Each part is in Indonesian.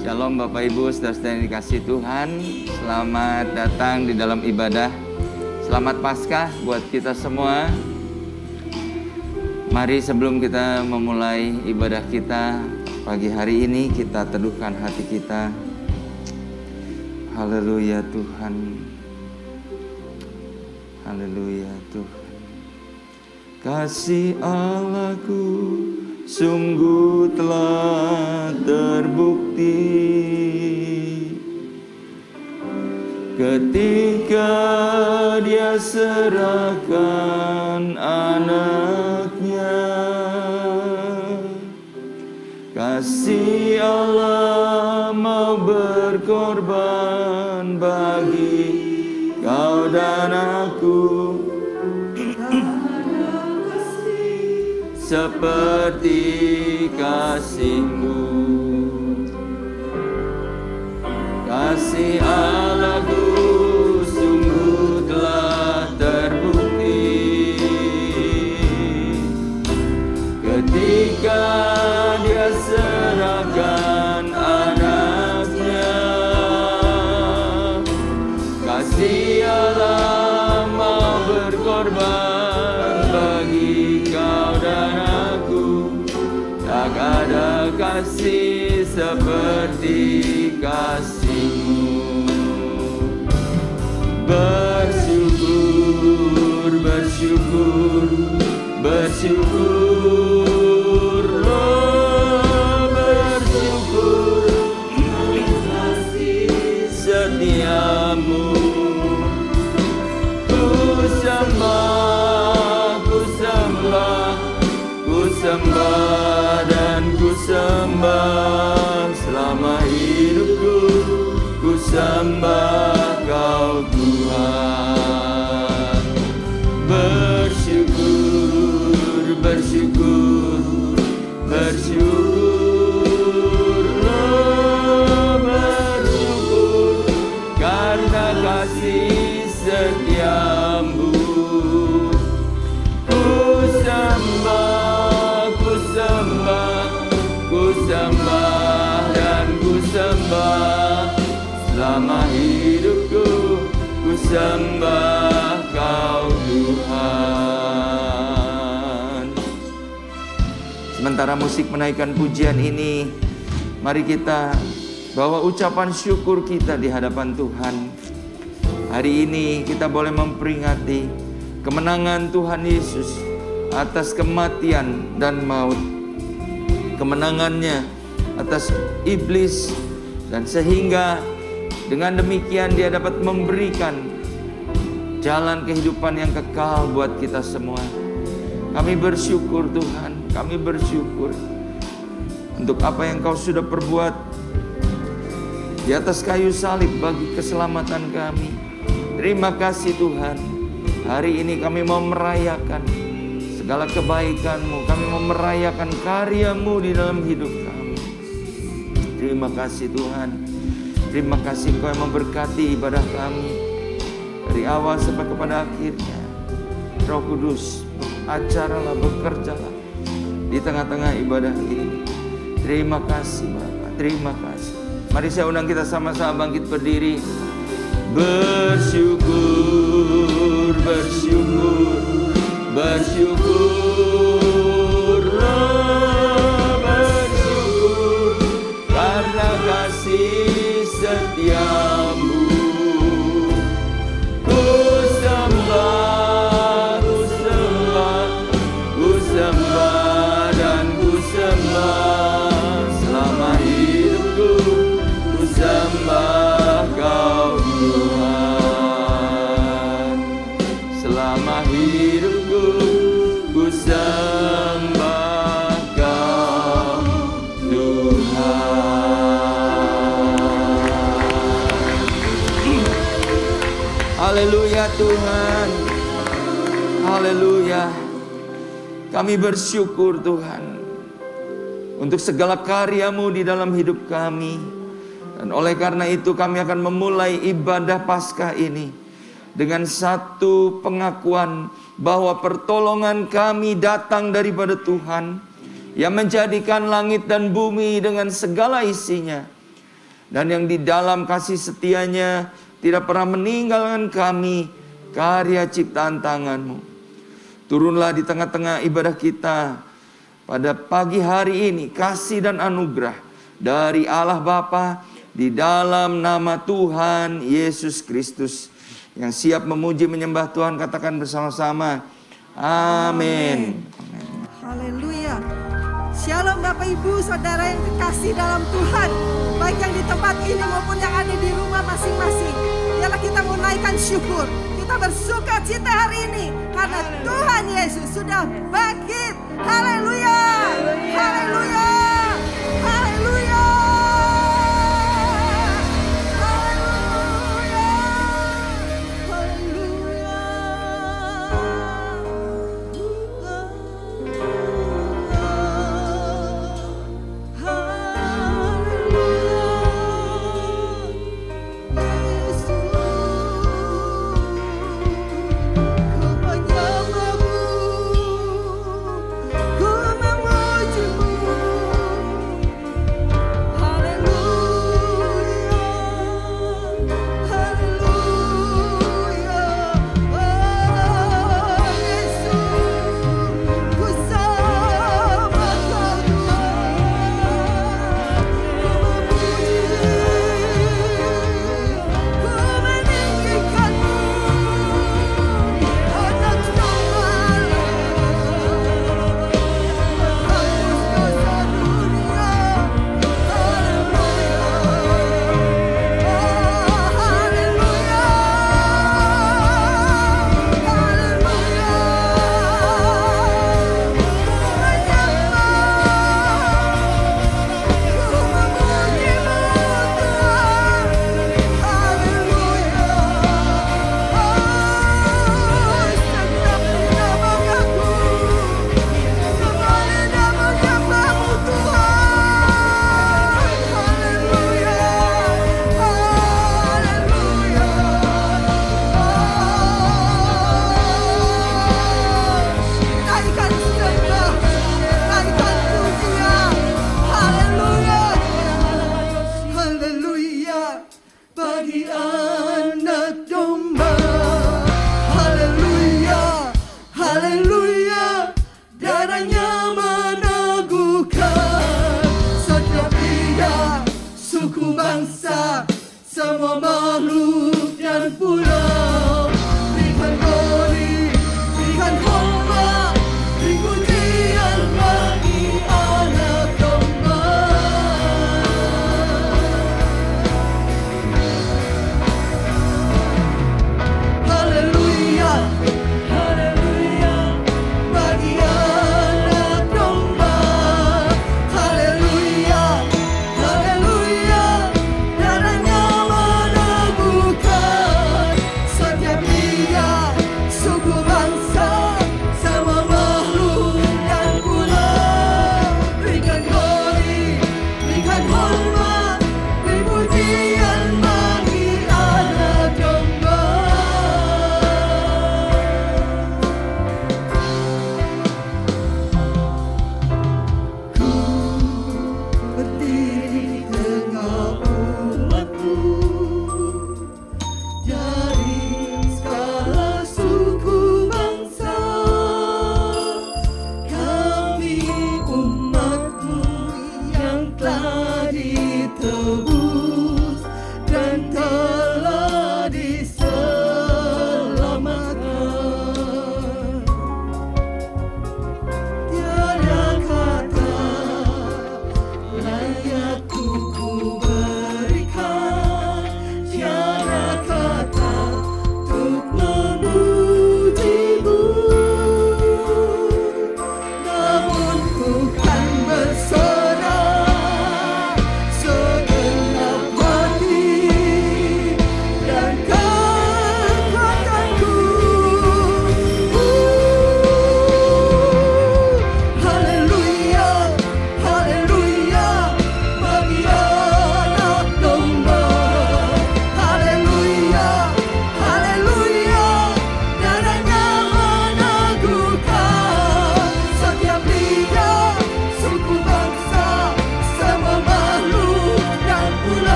Shalom Bapak Ibu, saudara-saudara yang dikasihi Tuhan. Selamat datang di dalam ibadah. Selamat Paskah buat kita semua. Mari sebelum kita memulai ibadah kita pagi hari ini, kita teduhkan hati kita. Haleluya Tuhan. Haleluya Tuhan. Kasih Allahku sungguh telah terbukti ketika Dia serahkan anaknya. Kasih Allah mau berkorban bagi kau dan aku, seperti kasih-Mu. Kasih Allahku sungguh telah terbukti ketika Dia serahkan anaknya. Kasih Allah mau berkorban bagi kau dan aku. Tak ada kasih seperti kasih-Mu. Bersyukur, bersyukur, bersyukurlah, bersyukur kasih setia-Mu. Ku sembah, ku sembah, ku sembah dan ku sembah selama hidupku. Ku sembah Kau Tuhan. Bersyukur, bersyukur, bersyukurlah, bersyukur karena kasih setia-Mu. Ku sembah, ku sembah, ku sembah dan ku sembah selama hidupku. Ku sembah Kau Tuhan. Sementara musik menaikkan pujian ini, mari kita bawa ucapan syukur kita di hadapan Tuhan. Hari ini kita boleh memperingati kemenangan Tuhan Yesus atas kematian dan maut, kemenangannya atas iblis, dan sehingga dengan demikian Dia dapat memberikan jalan kehidupan yang kekal buat kita semua. Kami bersyukur Tuhan, kami bersyukur untuk apa yang Kau sudah perbuat di atas kayu salib bagi keselamatan kami. Terima kasih Tuhan. Hari ini kami mau merayakan segala kebaikan-Mu, kami mau merayakan karya-Mu di dalam hidup kami. Terima kasih Tuhan. Terima kasih Engkau yang memberkati ibadah kami dari awal sampai kepada akhirnya. Roh Kudus, acaralah, bekerjalah di tengah-tengah ibadah ini. Terima kasih Bapa, terima kasih. Mari saya undang kita sama-sama bangkit berdiri. Bersyukur, bersyukur, bersyukurlah, bersyukur karena kasih setia-Mu. Ku sembah, ku sembah, ku sembah dan ku sembah selama hidupku. Ku sembah Kau Tuhan. Selama hidupku ku sembah Kau Tuhan. Haleluya Tuhan. Haleluya. Kami bersyukur Tuhan untuk segala karya-Mu di dalam hidup kami. Dan oleh karena itu kami akan memulai ibadah Paskah ini dengan satu pengakuan bahwa pertolongan kami datang daripada Tuhan yang menjadikan langit dan bumi dengan segala isinya. dan yang di dalam kasih setianya tidak pernah meninggalkan kami, karya ciptaan tangan-Mu. Turunlah di tengah-tengah ibadah kita pada pagi hari ini, kasih dan anugerah dari Allah Bapa di dalam nama Tuhan Yesus Kristus. Yang siap memuji menyembah Tuhan, katakan bersama-sama, amin. Haleluya. Shalom Bapak Ibu Saudara yang terkasih dalam Tuhan, baik yang di tempat ini maupun yang ada di rumah masing-masing. Biarlah kita menaikkan syukur, kita bersuka cita hari ini karena Tuhan Yesus sudah bangkit. Haleluya. Haleluya. Haleluya.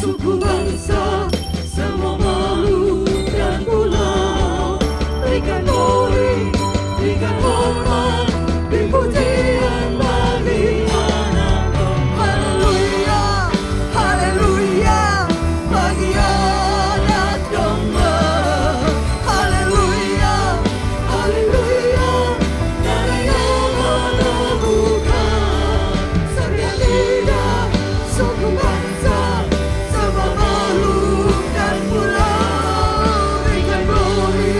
suku bangsa, semua makhluk dan pulau. Berikan glory, berikan hormat, beri pujian bagi anak domba. Haleluya, haleluya, bagi anak domba. Haleluya, haleluya, darah yang menemukan setiap lidah, suku bangsa, semua makhluk dan pulau. Berikan glory,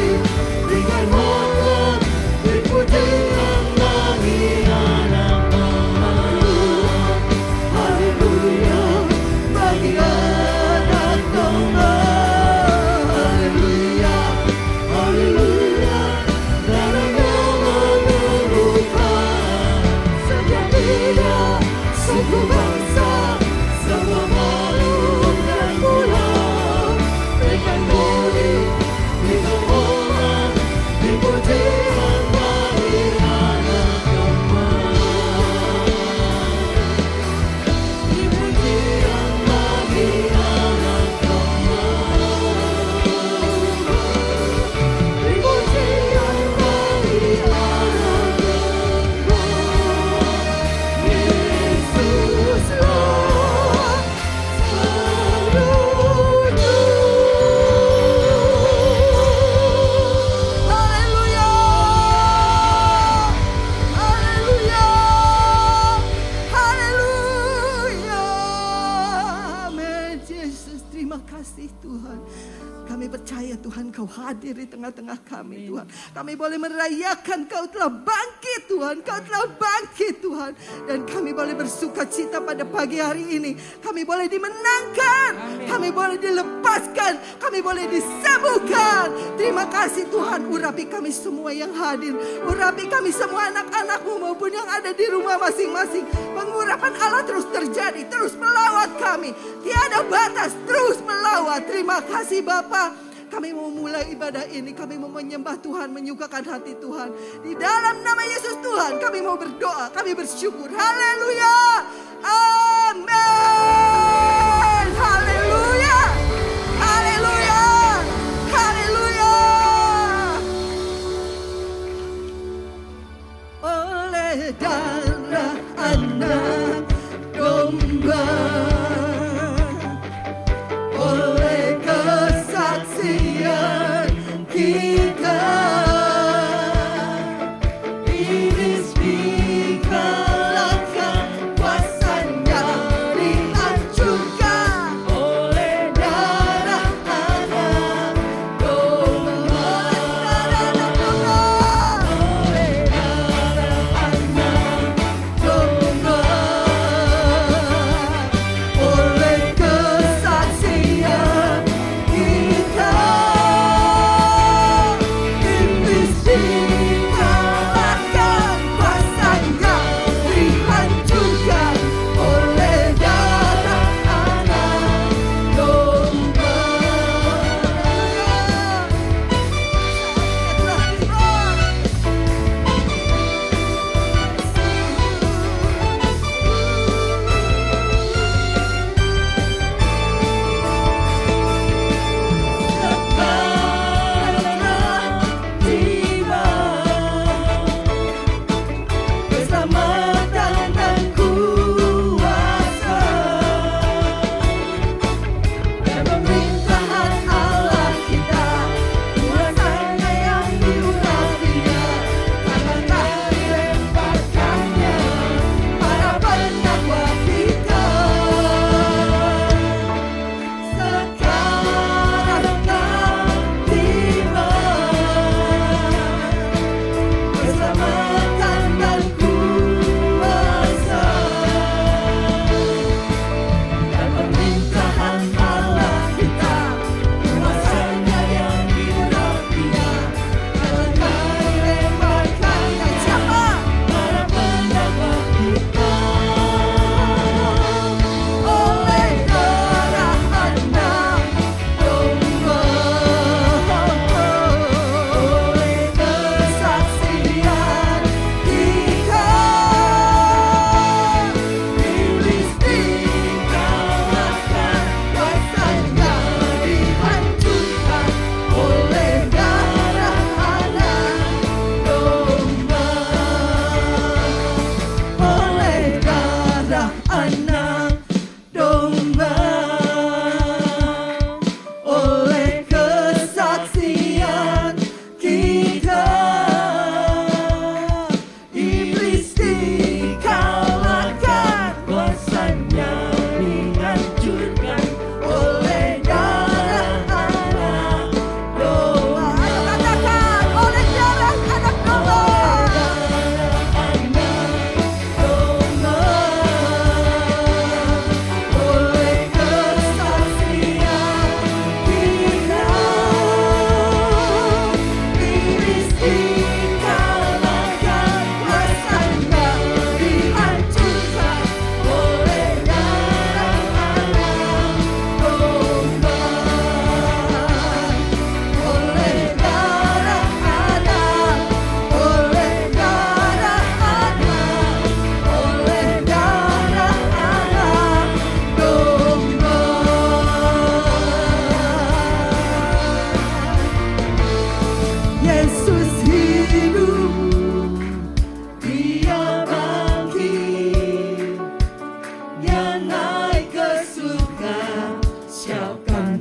berikan hormat, beri pujian bagi anak domba. Haleluya, bagi anak domba. Haleluya, haleluya, darah yang menemukan setiap lidah, suku bangsa, semua makhluk dan pulau. Berikan glory, berikan hormat, beri pujian bagi anak domba. Beri pujian bagi anak domba. Beri pujian bagi anak domba. Yesuslah Salutu. Haleluya, haleluya, haleluya. Amin. Yesus, terima kasih Tuhan. Kami percaya Tuhan Kau hadir di tengah-tengah kami Tuhan. Kami boleh merayakan Kau telah bangkit Tuhan. Kau telah bangkit Tuhan. Dan kami boleh bersuka cita pada pagi hari ini. Kami boleh dimenangkan. Kami boleh dilepaskan. Kami boleh disembuhkan. Terima kasih Tuhan. Urapi kami semua yang hadir. Urapi kami semua anak-anak-Mu maupun yang ada di rumah masing-masing. Pengurapan Allah terus terjadi. Terus melawat kami. Tiada batas. Terus melawat. Terima kasih Bapa. Kami mau mulai ibadah ini. Kami mau menyembah Tuhan, menyukakan hati Tuhan. Di dalam nama Yesus Tuhan, kami mau berdoa, kami bersyukur. Haleluya. Amin. Haleluya. Haleluya. Haleluya. Oleh darah anak domba, oleh kesaksian kita, iblis dikalahkan kuasanya di antara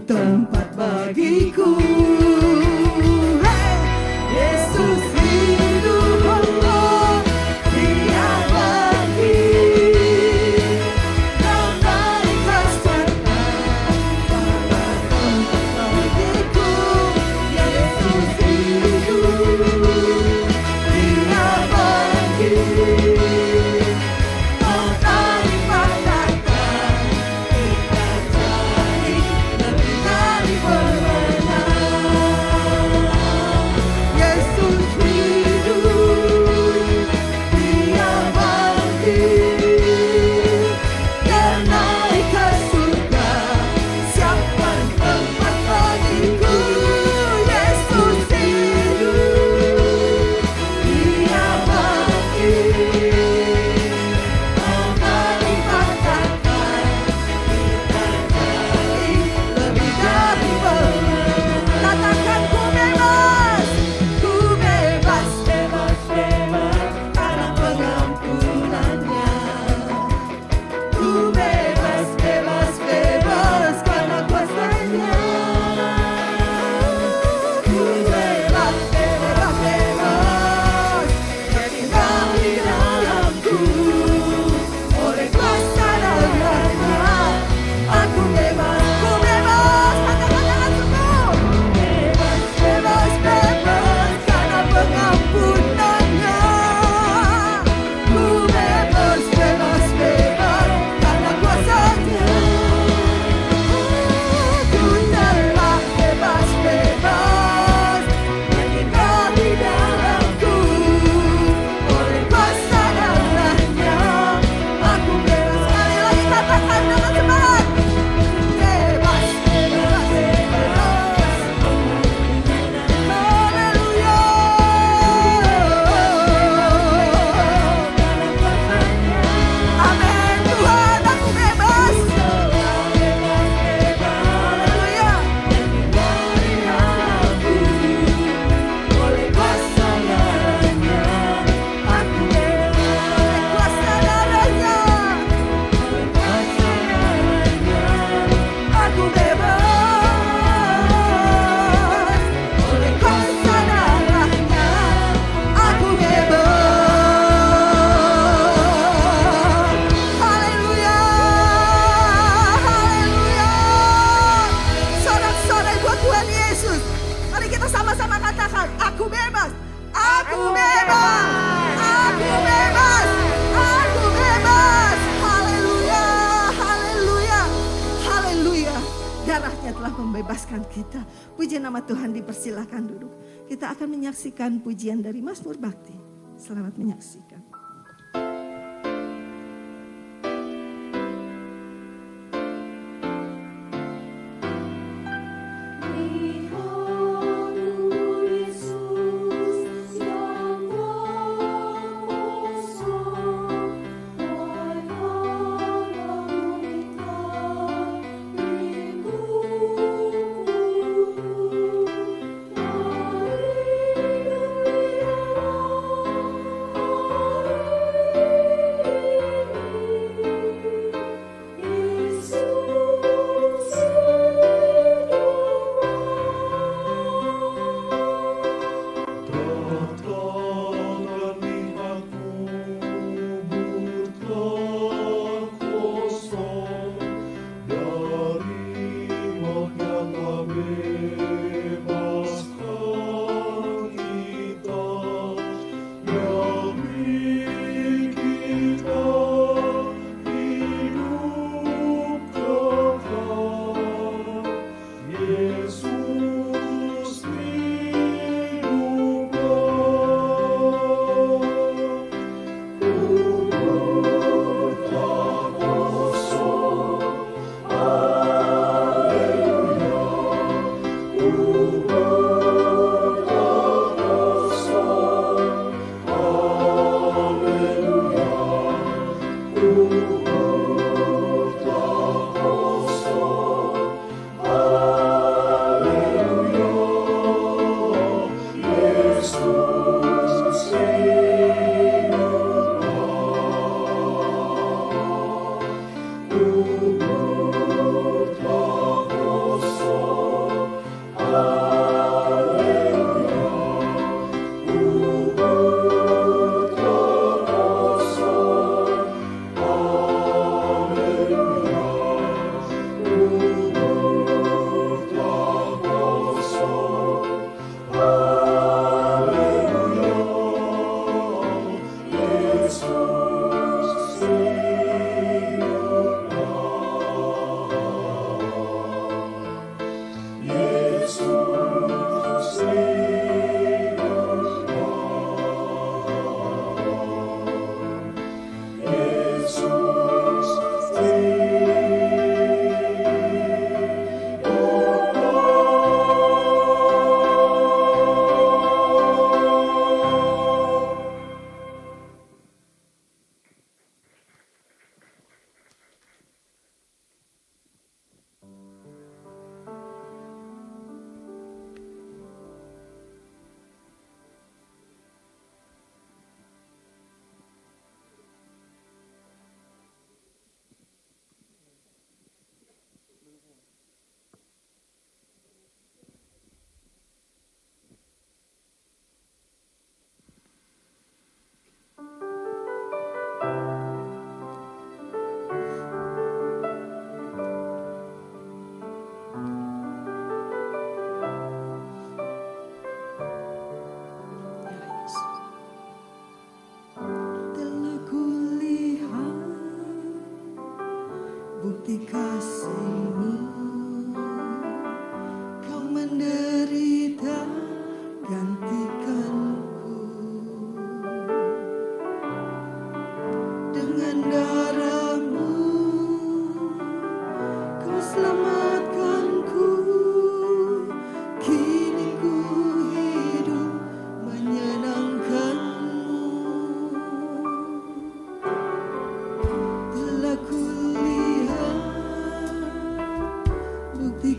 tempat bagiku. Hey! Yesus hidup, oh, Dia bagi damai keselamatan tempat bagiku. Yesus hidup, Dia bagi membebaskan kita. Puji nama Tuhan, dipersilakan duduk. Kita akan menyaksikan pujian dari Mazmur Bakti. Selamat menyaksikan. Oh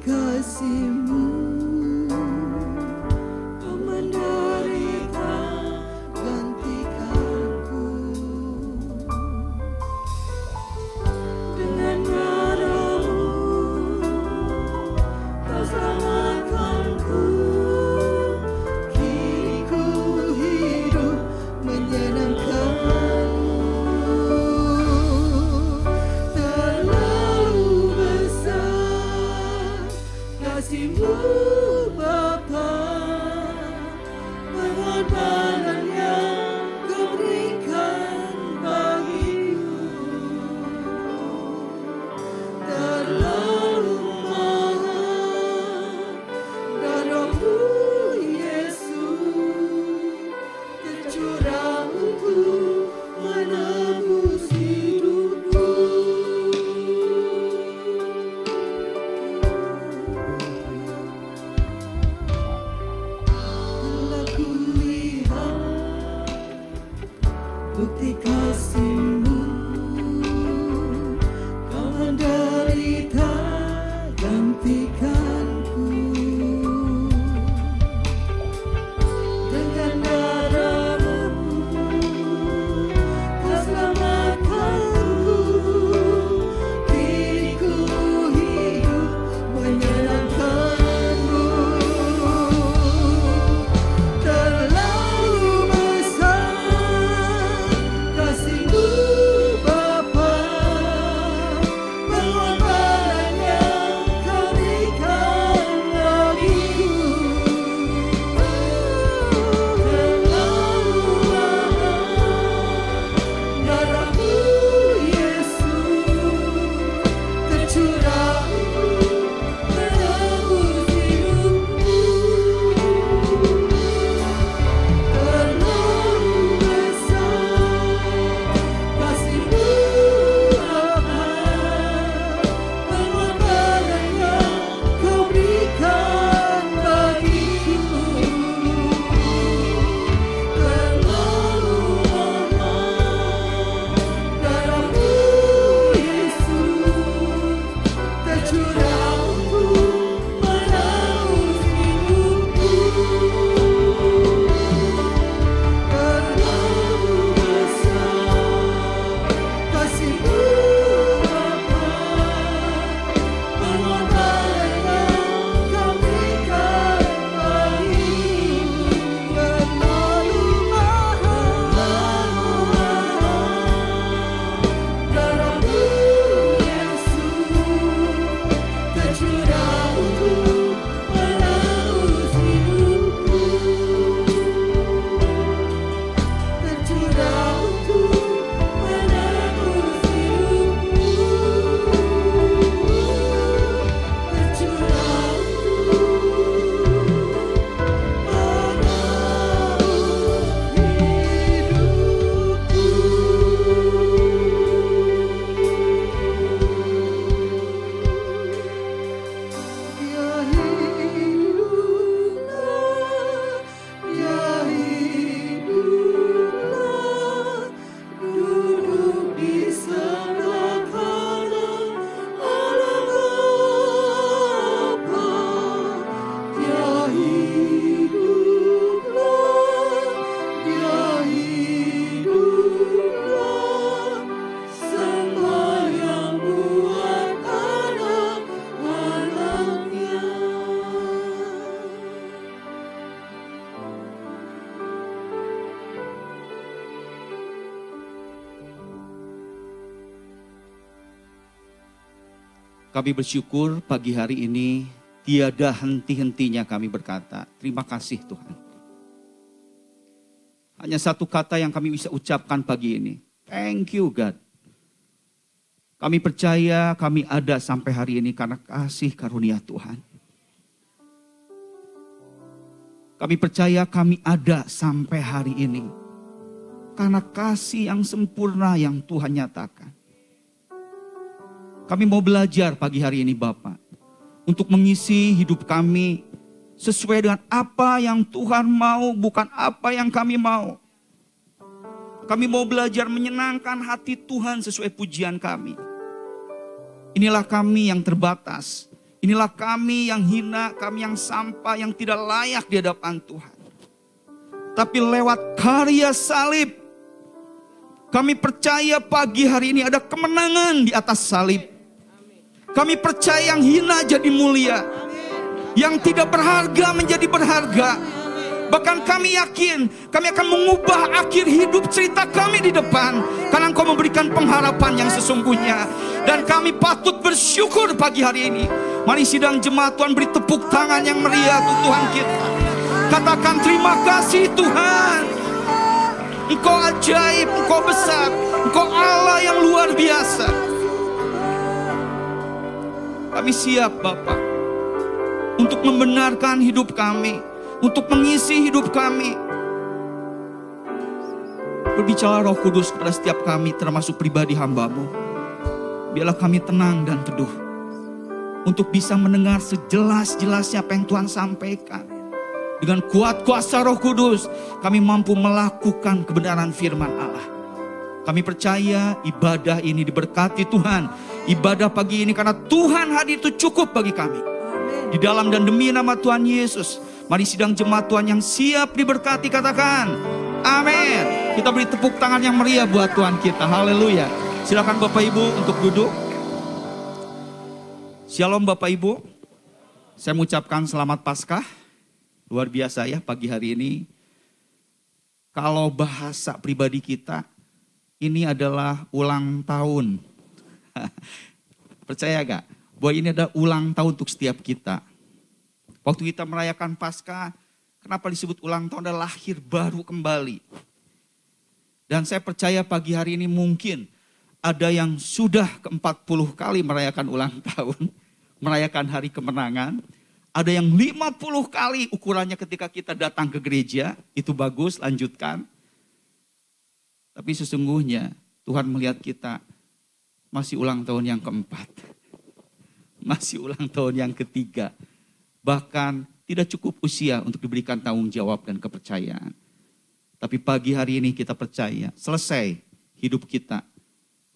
kasih-Mu, Kau menderita gantikanku. Dengan darah-Mu Kau selamatkanku. Kini ku hidup menyenangkan-Mu. Terlalu besar kasih-Mu Bapa, pengorbanan yang Kau berikan bagiku. Terlalu mahal darah-Mu Yesus, tercurah untuk menebus hidupku. Telah kulihat bukti kasih-Mu, Kau menderita gantikanku. Dengan darah-Mu Kau selamatkanku. Kini ku hidup menyenangkan-Mu. Terlalu besar kasih-Mu Bapa, pengorbanan yang Kau berikan bagiku. Terlalu mahal darah-Mu Yesus, tercurah untuk menebus hidupku. Terlalu besar kasih-Mu Bapa, pengorbanan yang Kau berikan bagiku. Terlalu mahal darah-Mu Yesus, tercurah untuk menebus hidupku. Terlalu besar kasih-Mu Bapa, pengorbanan yang Kau berikan bagiku. Terlalu mahal darah-Mu Yesus, tercurah untuk menebus hidupku. Tercurah untuk menebus hidupku. Tercurah duduk di sebelah kanan Allah Bapa. Dia hiduplah, sembahyang buat anak-anaknya. Kami bersyukur pagi hari ini tiada henti-hentinya kami berkata, terima kasih Tuhan. Hanya satu kata yang kami bisa ucapkan pagi ini, thank you God. Kami percaya kami ada sampai hari ini karena kasih karunia Tuhan. Kami percaya kami ada sampai hari ini karena kasih yang sempurna yang Tuhan nyatakan. Kami mau belajar pagi hari ini Bapak, untuk mengisi hidup kami sesuai dengan apa yang Tuhan mau, bukan apa yang kami mau. Kami mau belajar menyenangkan hati Tuhan sesuai pujian kami. Inilah kami yang terbatas. Inilah kami yang hina, kami yang sampah, yang tidak layak di hadapan Tuhan. Tapi lewat karya salib, kami percaya pagi hari ini ada kemenangan di atas salib. Kami percaya yang hina jadi mulia, yang tidak berharga menjadi berharga. Bahkan kami yakin kami akan mengubah akhir hidup cerita kami di depan, karena Engkau memberikan pengharapan yang sesungguhnya. Dan kami patut bersyukur pagi hari ini. Mari sidang jemaat Tuhan beri tepuk tangan yang meriah untuk Tuhan kita. Katakan terima kasih Tuhan. Engkau ajaib, Engkau besar, Engkau Allah yang luar biasa. Kami siap Bapa untuk membenarkan hidup kami, untuk mengisi hidup kami. Berbicara Roh Kudus kepada setiap kami, termasuk pribadi hamba-Mu. Biarlah kami tenang dan teduh untuk bisa mendengar sejelas-jelasnya apa yang Tuhan sampaikan. Dengan kuat kuasa Roh Kudus, kami mampu melakukan kebenaran firman Allah. Kami percaya ibadah ini diberkati Tuhan. Ibadah pagi ini karena Tuhan hadir itu cukup bagi kami. Di dalam dan demi nama Tuhan Yesus, mari sidang jemaat Tuhan yang siap diberkati katakan amin. Kita beri tepuk tangan yang meriah buat Tuhan kita. Haleluya. Silakan Bapak Ibu untuk duduk. Shalom Bapak Ibu. Saya mengucapkan selamat Paskah. Luar biasa ya pagi hari ini. Kalau bahasa pribadi kita, ini adalah ulang tahun. Percaya gak? Bahwa ini adalah ulang tahun untuk setiap kita. Waktu kita merayakan Paskah, kenapa disebut ulang tahun? Adalah lahir baru kembali. Dan saya percaya pagi hari ini mungkin ada yang sudah ke-40 kali merayakan ulang tahun, merayakan hari kemenangan. Ada yang 50 kali ukurannya ketika kita datang ke gereja, itu bagus, lanjutkan. Tapi sesungguhnya Tuhan melihat kita masih ulang tahun yang keempat. Masih ulang tahun yang ketiga. Bahkan tidak cukup usia untuk diberikan tanggung jawab dan kepercayaan. Tapi pagi hari ini kita percaya, selesai hidup kita.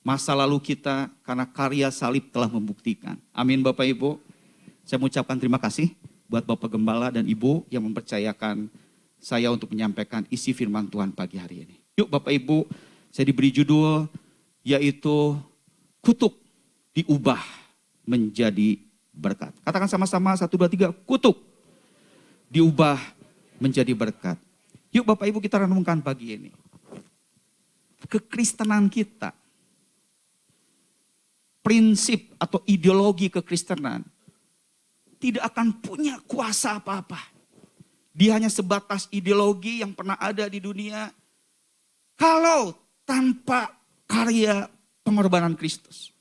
Masa lalu kita karena karya salib telah membuktikan. Amin Bapak Ibu. Saya mengucapkan terima kasih buat Bapak Gembala dan Ibu yang mempercayakan saya untuk menyampaikan isi firman Tuhan pagi hari ini. Yuk Bapak Ibu, saya diberi judul yaitu kutuk diubah menjadi berkat. Katakan sama-sama 1, 2, 3, kutuk diubah menjadi berkat. Yuk Bapak Ibu kita renungkan pagi ini. Kekristenan kita, prinsip atau ideologi kekristenan tidak akan punya kuasa apa-apa. Dia hanya sebatas ideologi yang pernah ada di dunia. Kalau tanpa karya pengorbanan Kristus.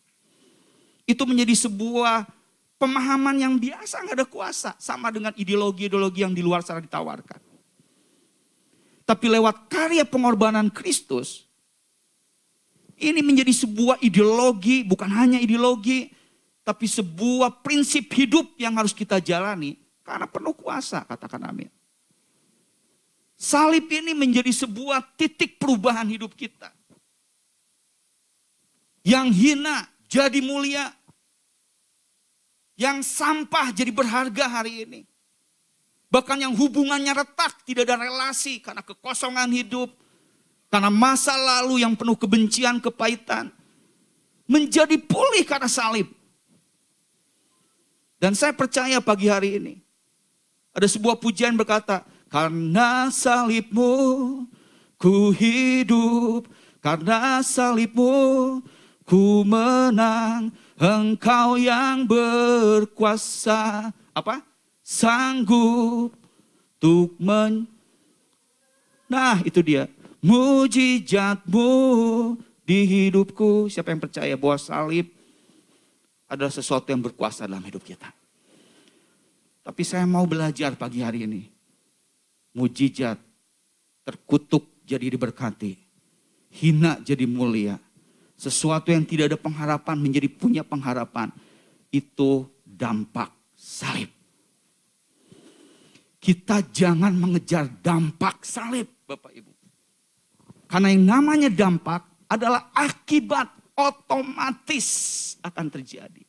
Itu menjadi sebuah pemahaman yang biasa gak ada kuasa. Sama dengan ideologi-ideologi yang di luar sana ditawarkan. Tapi lewat karya pengorbanan Kristus, ini menjadi sebuah ideologi, bukan hanya ideologi, tapi sebuah prinsip hidup yang harus kita jalani karena penuh kuasa, katakan amin. Salib ini menjadi sebuah titik perubahan hidup kita. Yang hina jadi mulia. Yang sampah jadi berharga hari ini. Bahkan yang hubungannya retak, tidak ada relasi karena kekosongan hidup. Karena masa lalu yang penuh kebencian, kepahitan. Menjadi pulih karena salib. Dan saya percaya pagi hari ini. Ada sebuah pujian berkata, karena salibmu ku hidup. Karena salibmu ku menang. Engkau yang berkuasa. Apa? Sanggup untuk Nah itu dia. Mujizatmu di hidupku. Siapa yang percaya bahwa salib adalah sesuatu yang berkuasa dalam hidup kita. Tapi saya mau belajar pagi hari ini. Mujizat terkutuk jadi diberkati. Hina jadi mulia. Sesuatu yang tidak ada pengharapan menjadi punya pengharapan. Itu dampak salib. Kita jangan mengejar dampak salib, Bapak Ibu. Karena yang namanya dampak adalah akibat otomatis akan terjadi.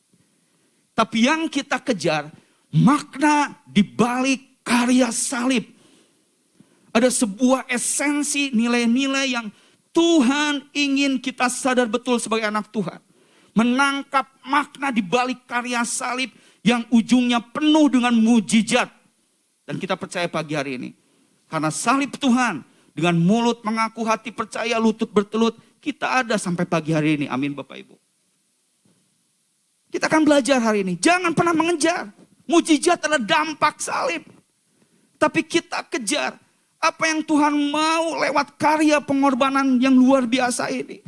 Tapi yang kita kejar, makna di balik karya salib. Ada sebuah esensi nilai-nilai yang Tuhan ingin kita sadar betul sebagai anak Tuhan. Menangkap makna di balik karya salib yang ujungnya penuh dengan mujizat. Dan kita percaya pagi hari ini. Karena salib Tuhan, dengan mulut mengaku, hati percaya, lutut bertelut, kita ada sampai pagi hari ini. Amin Bapak Ibu. Kita akan belajar hari ini. Jangan pernah mengejar. Mujizat adalah dampak salib. Tapi kita kejar apa yang Tuhan mau lewat karya pengorbanan yang luar biasa ini.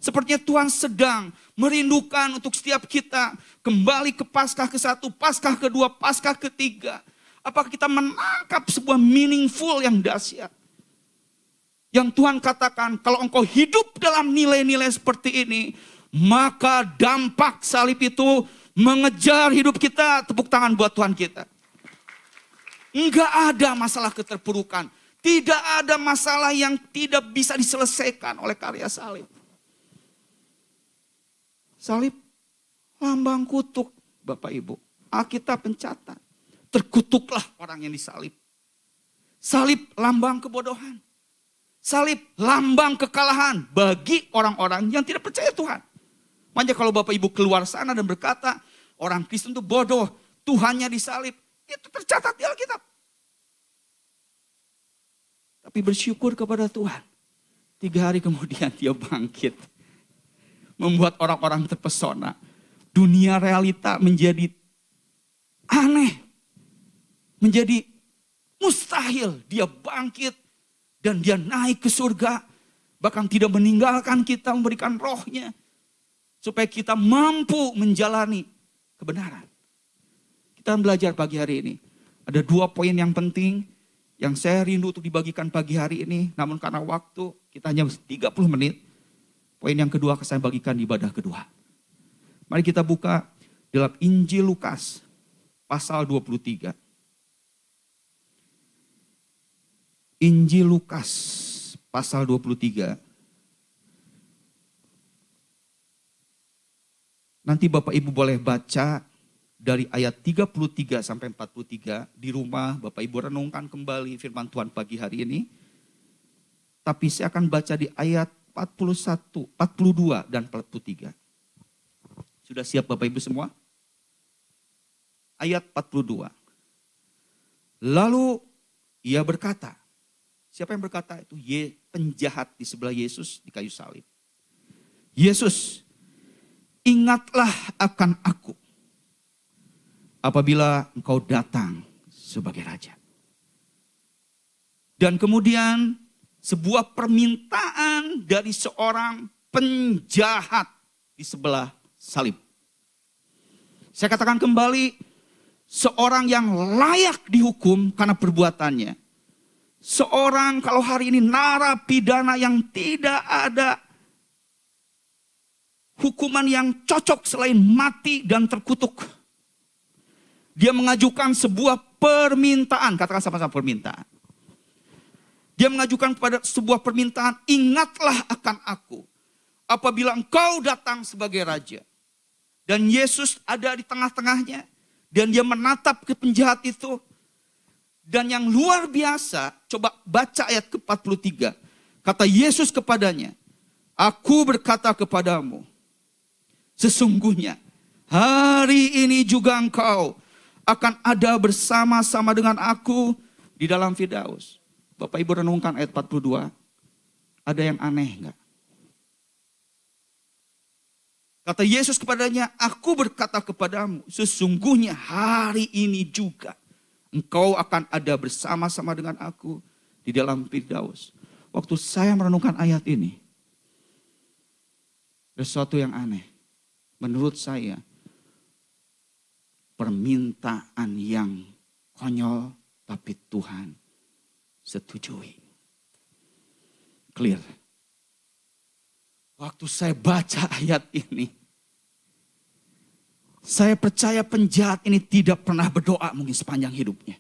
Sepertinya Tuhan sedang merindukan untuk setiap kita kembali ke Paskah ke-1, Paskah kedua, Paskah ketiga. Apakah kita menangkap sebuah meaningful yang dahsyat? Yang Tuhan katakan, kalau engkau hidup dalam nilai-nilai seperti ini, maka dampak salib itu mengejar hidup kita. Tepuk tangan buat Tuhan kita. Enggak ada masalah keterpurukan. Tidak ada masalah yang tidak bisa diselesaikan oleh karya salib. Salib lambang kutuk, Bapak Ibu. Alkitab mencatat, terkutuklah orang yang disalib. Salib lambang kebodohan. Salib lambang kekalahan bagi orang-orang yang tidak percaya Tuhan. Makanya kalau Bapak Ibu keluar sana dan berkata, orang Kristen itu bodoh, Tuhannya disalib. Itu tercatat di Alkitab. Tapi bersyukur kepada Tuhan. 3 hari kemudian dia bangkit. Membuat orang-orang terpesona. Dunia realita menjadi aneh. Menjadi mustahil. Dia bangkit. Dan dia naik ke surga. Bahkan tidak meninggalkan kita, memberikan rohnya. Supaya kita mampu menjalani kebenaran. Kita belajar pagi hari ini. Ada 2 poin yang penting. Yang saya rindu untuk dibagikan pagi hari ini. Namun karena waktu kita hanya 30 menit. Poin yang kedua akan saya bagikan di ibadah kedua. Mari kita buka dalam Injil Lukas pasal 23. Injil Lukas pasal 23. Nanti Bapak Ibu boleh baca dari ayat 33 sampai 43 di rumah. Bapak Ibu renungkan kembali firman Tuhan pagi hari ini. Tapi saya akan baca di ayat 41, 42 dan 43. Sudah siap Bapak Ibu semua? Ayat 42. Lalu ia berkata, siapa yang berkata itu? Penjahat di sebelah Yesus di kayu salib. Yesus, ingatlah akan aku apabila engkau datang sebagai raja. Dan kemudian sebuah permintaan dari seorang penjahat di sebelah salib. Saya katakan kembali, seorang yang layak dihukum karena perbuatannya. Seorang kalau hari ini narapidana yang tidak ada hukuman yang cocok selain mati dan terkutuk. Dia mengajukan sebuah permintaan, katakan sama-sama permintaan. Dia mengajukan kepada sebuah permintaan, ingatlah akan aku apabila engkau datang sebagai raja. Dan Yesus ada di tengah-tengahnya. Dan dia menatap ke penjahat itu. Dan yang luar biasa, coba baca ayat ke-43. Kata Yesus kepadanya, aku berkata kepadamu, sesungguhnya hari ini juga engkau akan ada bersama-sama dengan aku di dalam Firdaus. Bapak Ibu renungkan ayat 42. Ada yang aneh enggak? Kata Yesus kepadanya, aku berkata kepadamu, sesungguhnya hari ini juga engkau akan ada bersama-sama dengan aku di dalam Firdaus. Waktu saya merenungkan ayat ini, ada sesuatu yang aneh. Menurut saya, permintaan yang konyol tapi Tuhan setujui. Clear. Waktu saya baca ayat ini, saya percaya penjahat ini tidak pernah berdoa mungkin sepanjang hidupnya.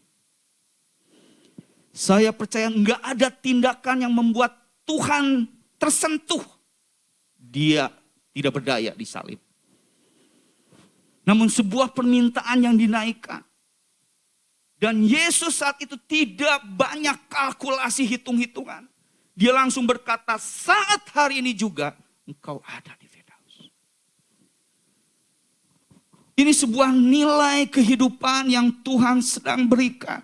Saya percaya enggak ada tindakan yang membuat Tuhan tersentuh. Dia tidak berdaya disalib. namun sebuah permintaan yang dinaikkan. Dan Yesus saat itu tidak banyak kalkulasi hitung-hitungan. Dia langsung berkata, saat hari ini juga engkau ada di Firdaus. Ini sebuah nilai kehidupan yang Tuhan sedang berikan.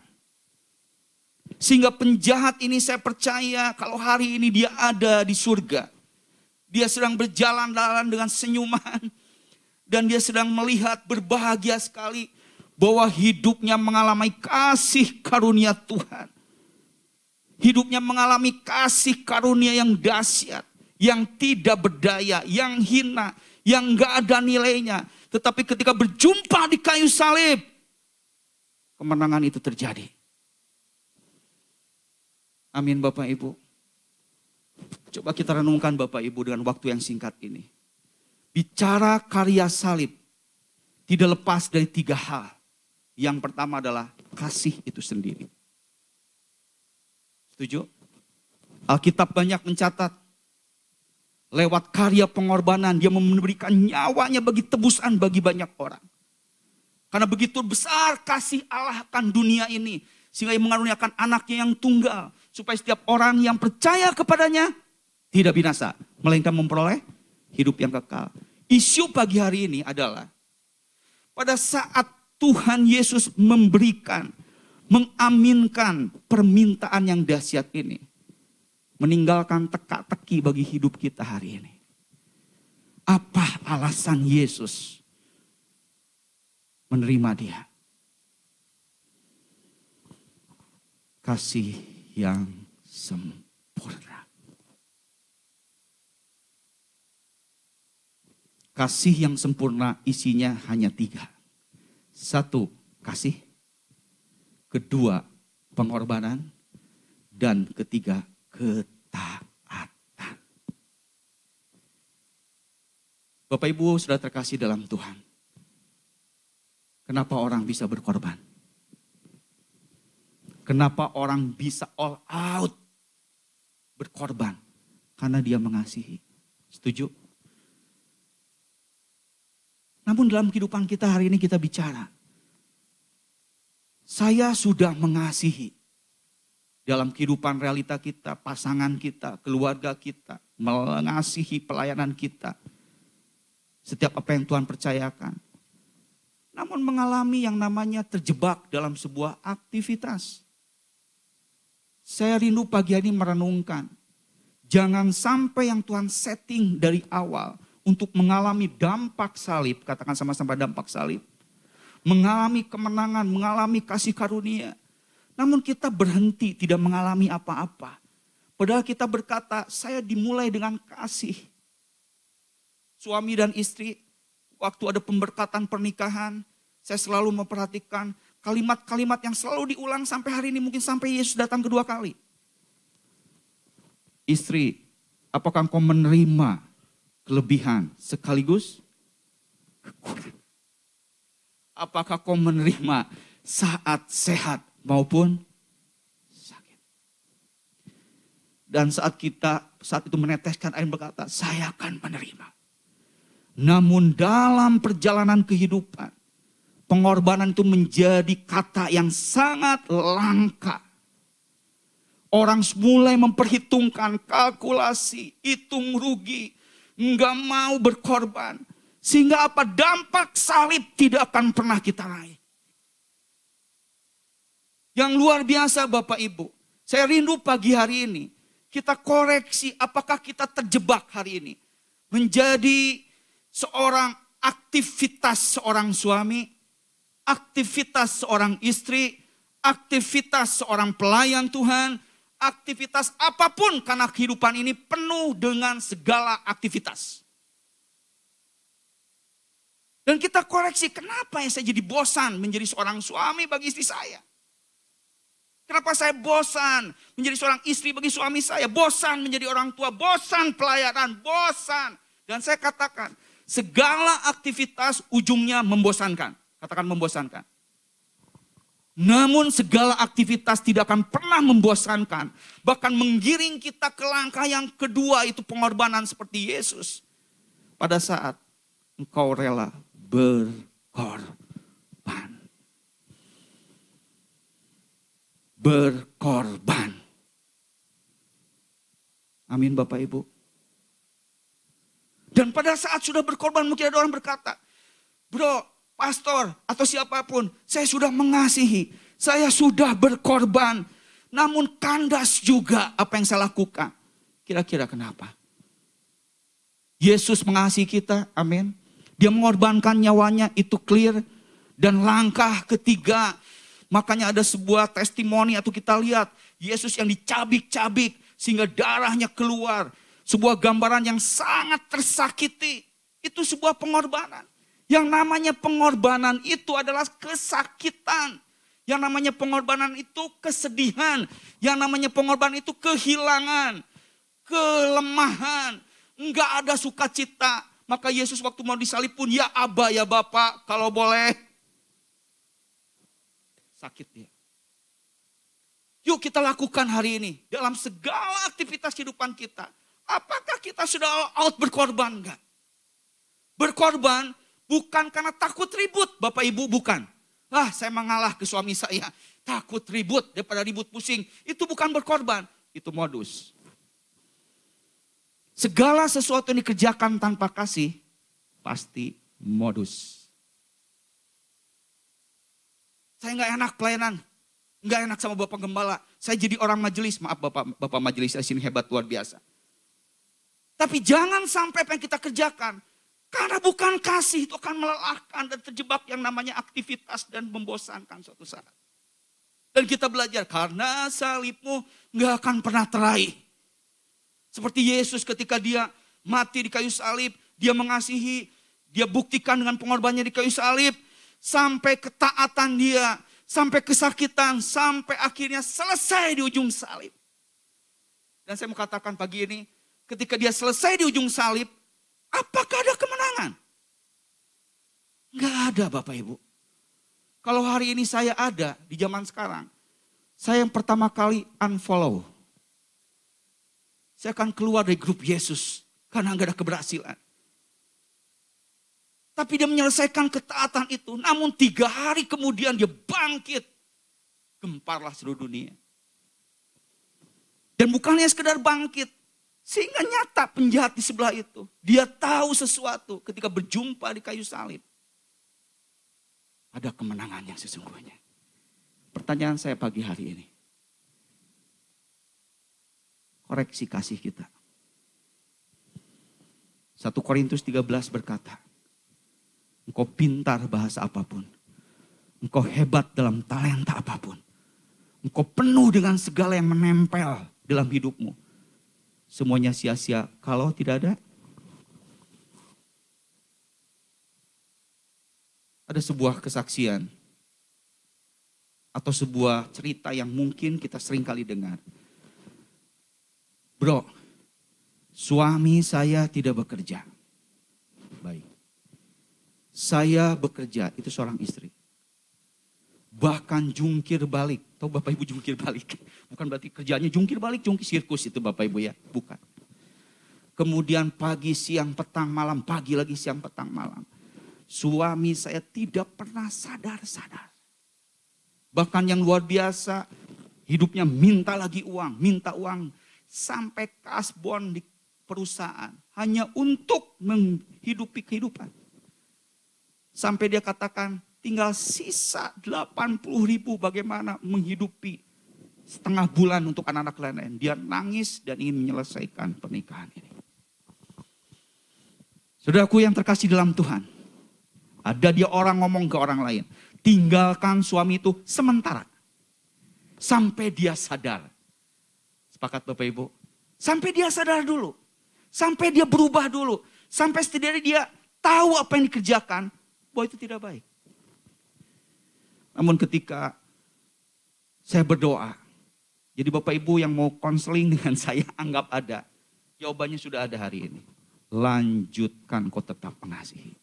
Sehingga penjahat ini saya percaya kalau hari ini dia ada di surga. Dia sedang berjalan-jalan dengan senyuman. Dan dia sedang melihat berbahagia sekali bahwa hidupnya mengalami kasih karunia Tuhan. Hidupnya mengalami kasih karunia yang dahsyat, yang tidak berdaya, yang hina, yang gak ada nilainya. Tetapi ketika berjumpa di kayu salib, kemenangan itu terjadi. Amin Bapak Ibu. Coba kita renungkan Bapak Ibu dengan waktu yang singkat ini. Bicara karya salib tidak lepas dari 3 hal. Yang pertama adalah kasih itu sendiri. Setuju? Alkitab banyak mencatat. Lewat karya pengorbanan dia memberikan nyawanya bagi tebusan bagi banyak orang. Karena begitu besar kasih Allah akan dunia ini. Sehingga ia mengaruniakan anaknya yang tunggal. Supaya setiap orang yang percaya kepadanya tidak binasa. Melainkan memperoleh hidup yang kekal. Isu pagi hari ini adalah pada saat Tuhan Yesus memberikan, mengaminkan permintaan yang dahsyat ini. Meninggalkan teka-teki bagi hidup kita hari ini. Apa alasan Yesus menerima dia? Kasih yang sempurna. Kasih yang sempurna isinya hanya 3. 1, kasih. 2, pengorbanan. Dan 3, ketaatan. Bapak Ibu sudah terkasih dalam Tuhan. Kenapa orang bisa berkorban? Kenapa orang bisa all out berkorban? Karena dia mengasihi. Setuju? Namun dalam kehidupan kita hari ini kita bicara. Saya sudah mengasihi. Dalam kehidupan realita kita, pasangan kita, keluarga kita. Mengasihi pelayanan kita. Setiap apa yang Tuhan percayakan. Namun mengalami yang namanya terjebak dalam sebuah aktivitas. Saya rindu pagi ini merenungkan. Jangan sampai yang Tuhan setting dari awal. Untuk mengalami dampak salib, katakan sama-sama dampak salib. Mengalami kemenangan, mengalami kasih karunia. Namun kita berhenti tidak mengalami apa-apa. Padahal kita berkata, saya dimulai dengan kasih. Suami dan istri, waktu ada pemberkatan pernikahan, saya selalu memperhatikan kalimat-kalimat yang selalu diulang sampai hari ini, mungkin sampai Yesus datang kedua kali. Istri, apakah engkau menerima kelebihan sekaligus kekurangan? Apakah kau menerima saat sehat maupun sakit? Dan saat itu meneteskan air berkata, saya akan menerima. Namun dalam perjalanan kehidupan, pengorbanan itu menjadi kata yang sangat langka. Orang mulai memperhitungkan kalkulasi, hitung rugi, enggak mau berkorban. Sehingga apa? Dampak salib tidak akan pernah kita raih. Yang luar biasa Bapak Ibu. Saya rindu pagi hari ini. Kita koreksi apakah kita terjebak hari ini. Menjadi seorang aktivitas seorang suami. Aktivitas seorang istri. Aktivitas seorang pelayan Tuhan. Aktivitas apapun karena kehidupan ini penuh dengan segala aktivitas. Dan kita koreksi, kenapa ya saya jadi bosan menjadi seorang suami bagi istri saya? Kenapa saya bosan menjadi seorang istri bagi suami saya? Bosan menjadi orang tua, bosan pelayanan, bosan. Dan saya katakan, segala aktivitas ujungnya membosankan. Katakan membosankan. Namun segala aktivitas tidak akan pernah membosankan. Bahkan menggiring kita ke langkah yang kedua, itu pengorbanan seperti Yesus. Pada saat engkau rela berkorban. berkorban. Berkorban. Amin Bapak Ibu. Dan pada saat sudah berkorban mungkin ada orang berkata, bro, pastor atau siapapun, saya sudah mengasihi, saya sudah berkorban, namun kandas juga apa yang saya lakukan. Kira-kira kenapa? Yesus mengasihi kita, amin. Dia mengorbankan nyawanya, itu clear. Dan langkah ketiga, makanya ada sebuah testimoni atau kita lihat, Yesus yang dicabik-cabik sehingga darahnya keluar. Sebuah gambaran yang sangat tersakiti. Itu sebuah pengorbanan. Yang namanya pengorbanan itu adalah kesakitan. Yang namanya pengorbanan itu kesedihan. Yang namanya pengorbanan itu kehilangan. Kelemahan. Enggak ada sukacita. Maka Yesus waktu mau disalib pun, ya Aba, ya Bapa, kalau boleh. Sakit dia. Yuk kita lakukan hari ini. Dalam segala aktivitas kehidupan kita. Apakah kita sudah all out berkorban? Enggak. Berkorban bukan karena takut ribut, Bapak Ibu, bukan. Saya mengalah ke suami saya. Takut ribut daripada ribut pusing. Itu bukan berkorban, itu modus. Segala sesuatu yang dikerjakan tanpa kasih, pasti modus. Saya nggak enak pelayanan, nggak enak sama Bapak Gembala. Saya jadi orang majelis, maaf Bapak majelis di sini hebat luar biasa. Tapi jangan sampai apa yang kita kerjakan, karena bukan kasih itu akan melelahkan dan terjebak yang namanya aktivitas dan membosankan suatu saat. Dan kita belajar, karena salibmu nggak akan pernah teraih. Seperti Yesus ketika dia mati di kayu salib, dia mengasihi, dia buktikan dengan pengorbanannya di kayu salib, sampai ketaatan dia, sampai kesakitan, sampai akhirnya selesai di ujung salib. Dan saya mau katakan pagi ini, ketika dia selesai di ujung salib, apakah ada kemenangan? Enggak ada Bapak Ibu. Kalau hari ini saya ada di zaman sekarang, saya yang pertama kali unfollow. Saya akan keluar dari grup Yesus karena enggak ada keberhasilan. Tapi dia menyelesaikan ketaatan itu, namun 3 hari kemudian dia bangkit. Gemparlah seluruh dunia. Dan bukannya sekedar bangkit, sehingga nyata penjahat di sebelah itu. Dia tahu sesuatu ketika berjumpa di kayu salib. Ada kemenangan yang sesungguhnya. Pertanyaan saya pagi hari ini. Koreksi kasih kita. 1 Korintus 13 berkata, engkau pintar bahasa apapun. Engkau hebat dalam talenta apapun. Engkau penuh dengan segala yang menempel dalam hidupmu. Semuanya sia-sia kalau tidak ada sebuah kesaksian atau sebuah cerita yang mungkin kita sering kali dengar. Bro, suami saya tidak bekerja. Baik. Saya bekerja, itu seorang istri. Bahkan jungkir balik. Tahu Bapak Ibu jungkir balik? Bukan berarti kerjanya jungkir balik, jungkir sirkus itu Bapak Ibu ya. Bukan. Kemudian pagi, siang, petang, malam. Pagi lagi, siang, petang, malam. Suami saya tidak pernah sadar-sadar. Bahkan yang luar biasa, hidupnya minta lagi uang, minta uang. Sampai kasbon di perusahaan. Hanya untuk menghidupi kehidupan. Sampai dia katakan, tinggal sisa 80.000 bagaimana menghidupi setengah bulan untuk anak-anak lain-lain. Dia nangis dan ingin menyelesaikan pernikahan ini. Saudaraku yang terkasih dalam Tuhan. Ada dia orang ngomong ke orang lain. Tinggalkan suami itu sementara. Sampai dia sadar. Sepakat Bapak Ibu? Sampai dia sadar dulu. Sampai dia berubah dulu. Sampai setidaknya dia tahu apa yang dikerjakan. Bahwa itu tidak baik. Namun ketika saya berdoa. Jadi Bapak Ibu yang mau konseling dengan saya anggap ada. Jawabannya sudah ada hari ini. Lanjutkan kau tetap mengasihi.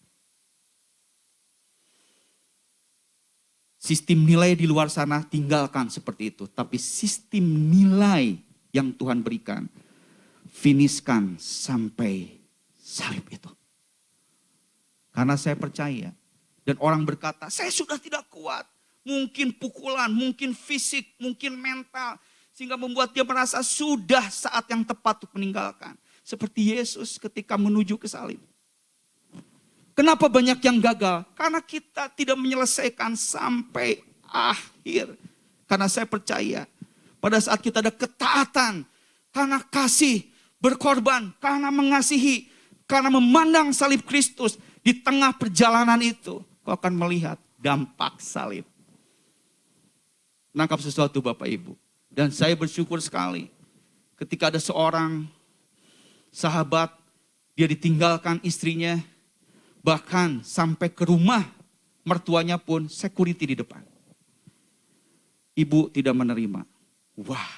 Sistem nilai di luar sana tinggalkan seperti itu. Tapi sistem nilai yang Tuhan berikan. Finishkan sampai salib itu. Karena saya percaya Dan orang berkata, saya sudah tidak kuat. Mungkin pukulan, mungkin fisik, mungkin mental. Sehingga membuat dia merasa sudah saat yang tepat untuk meninggalkan. Seperti Yesus ketika menuju ke salib. Kenapa banyak yang gagal? Karena kita tidak menyelesaikan sampai akhir. Karena saya percaya pada saat kita ada ketaatan, karena kasih, berkorban, karena mengasihi, karena memandang salib Kristus, di tengah perjalanan itu kau akan melihat dampak salib. Nangkap sesuatu Bapak Ibu. Dan saya bersyukur sekali ketika ada seorang sahabat, dia ditinggalkan istrinya, bahkan sampai ke rumah mertuanya pun security di depan. Ibu tidak menerima. Wah,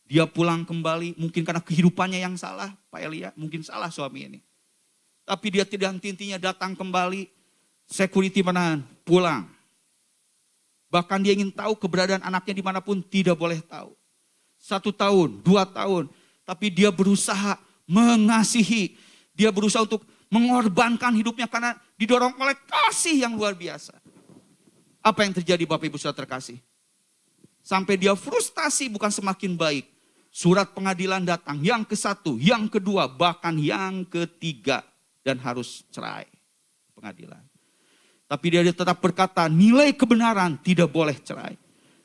dia pulang kembali mungkin karena kehidupannya yang salah, Pak Elia, mungkin salah suami ini. Tapi dia tidak henti-hentinya datang kembali, security menahan, pulang. Bahkan dia ingin tahu keberadaan anaknya dimanapun, tidak boleh tahu. 1 tahun, 2 tahun. Tapi dia berusaha mengasihi. Dia berusaha untuk mengorbankan hidupnya karena didorong oleh kasih yang luar biasa. Apa yang terjadi Bapak Ibu Saudara terkasih? Sampai dia frustasi bukan semakin baik. Surat pengadilan datang yang ke-1, yang kedua, bahkan yang ketiga. Dan harus cerai pengadilan. Tapi dia tetap berkata nilai kebenaran tidak boleh cerai.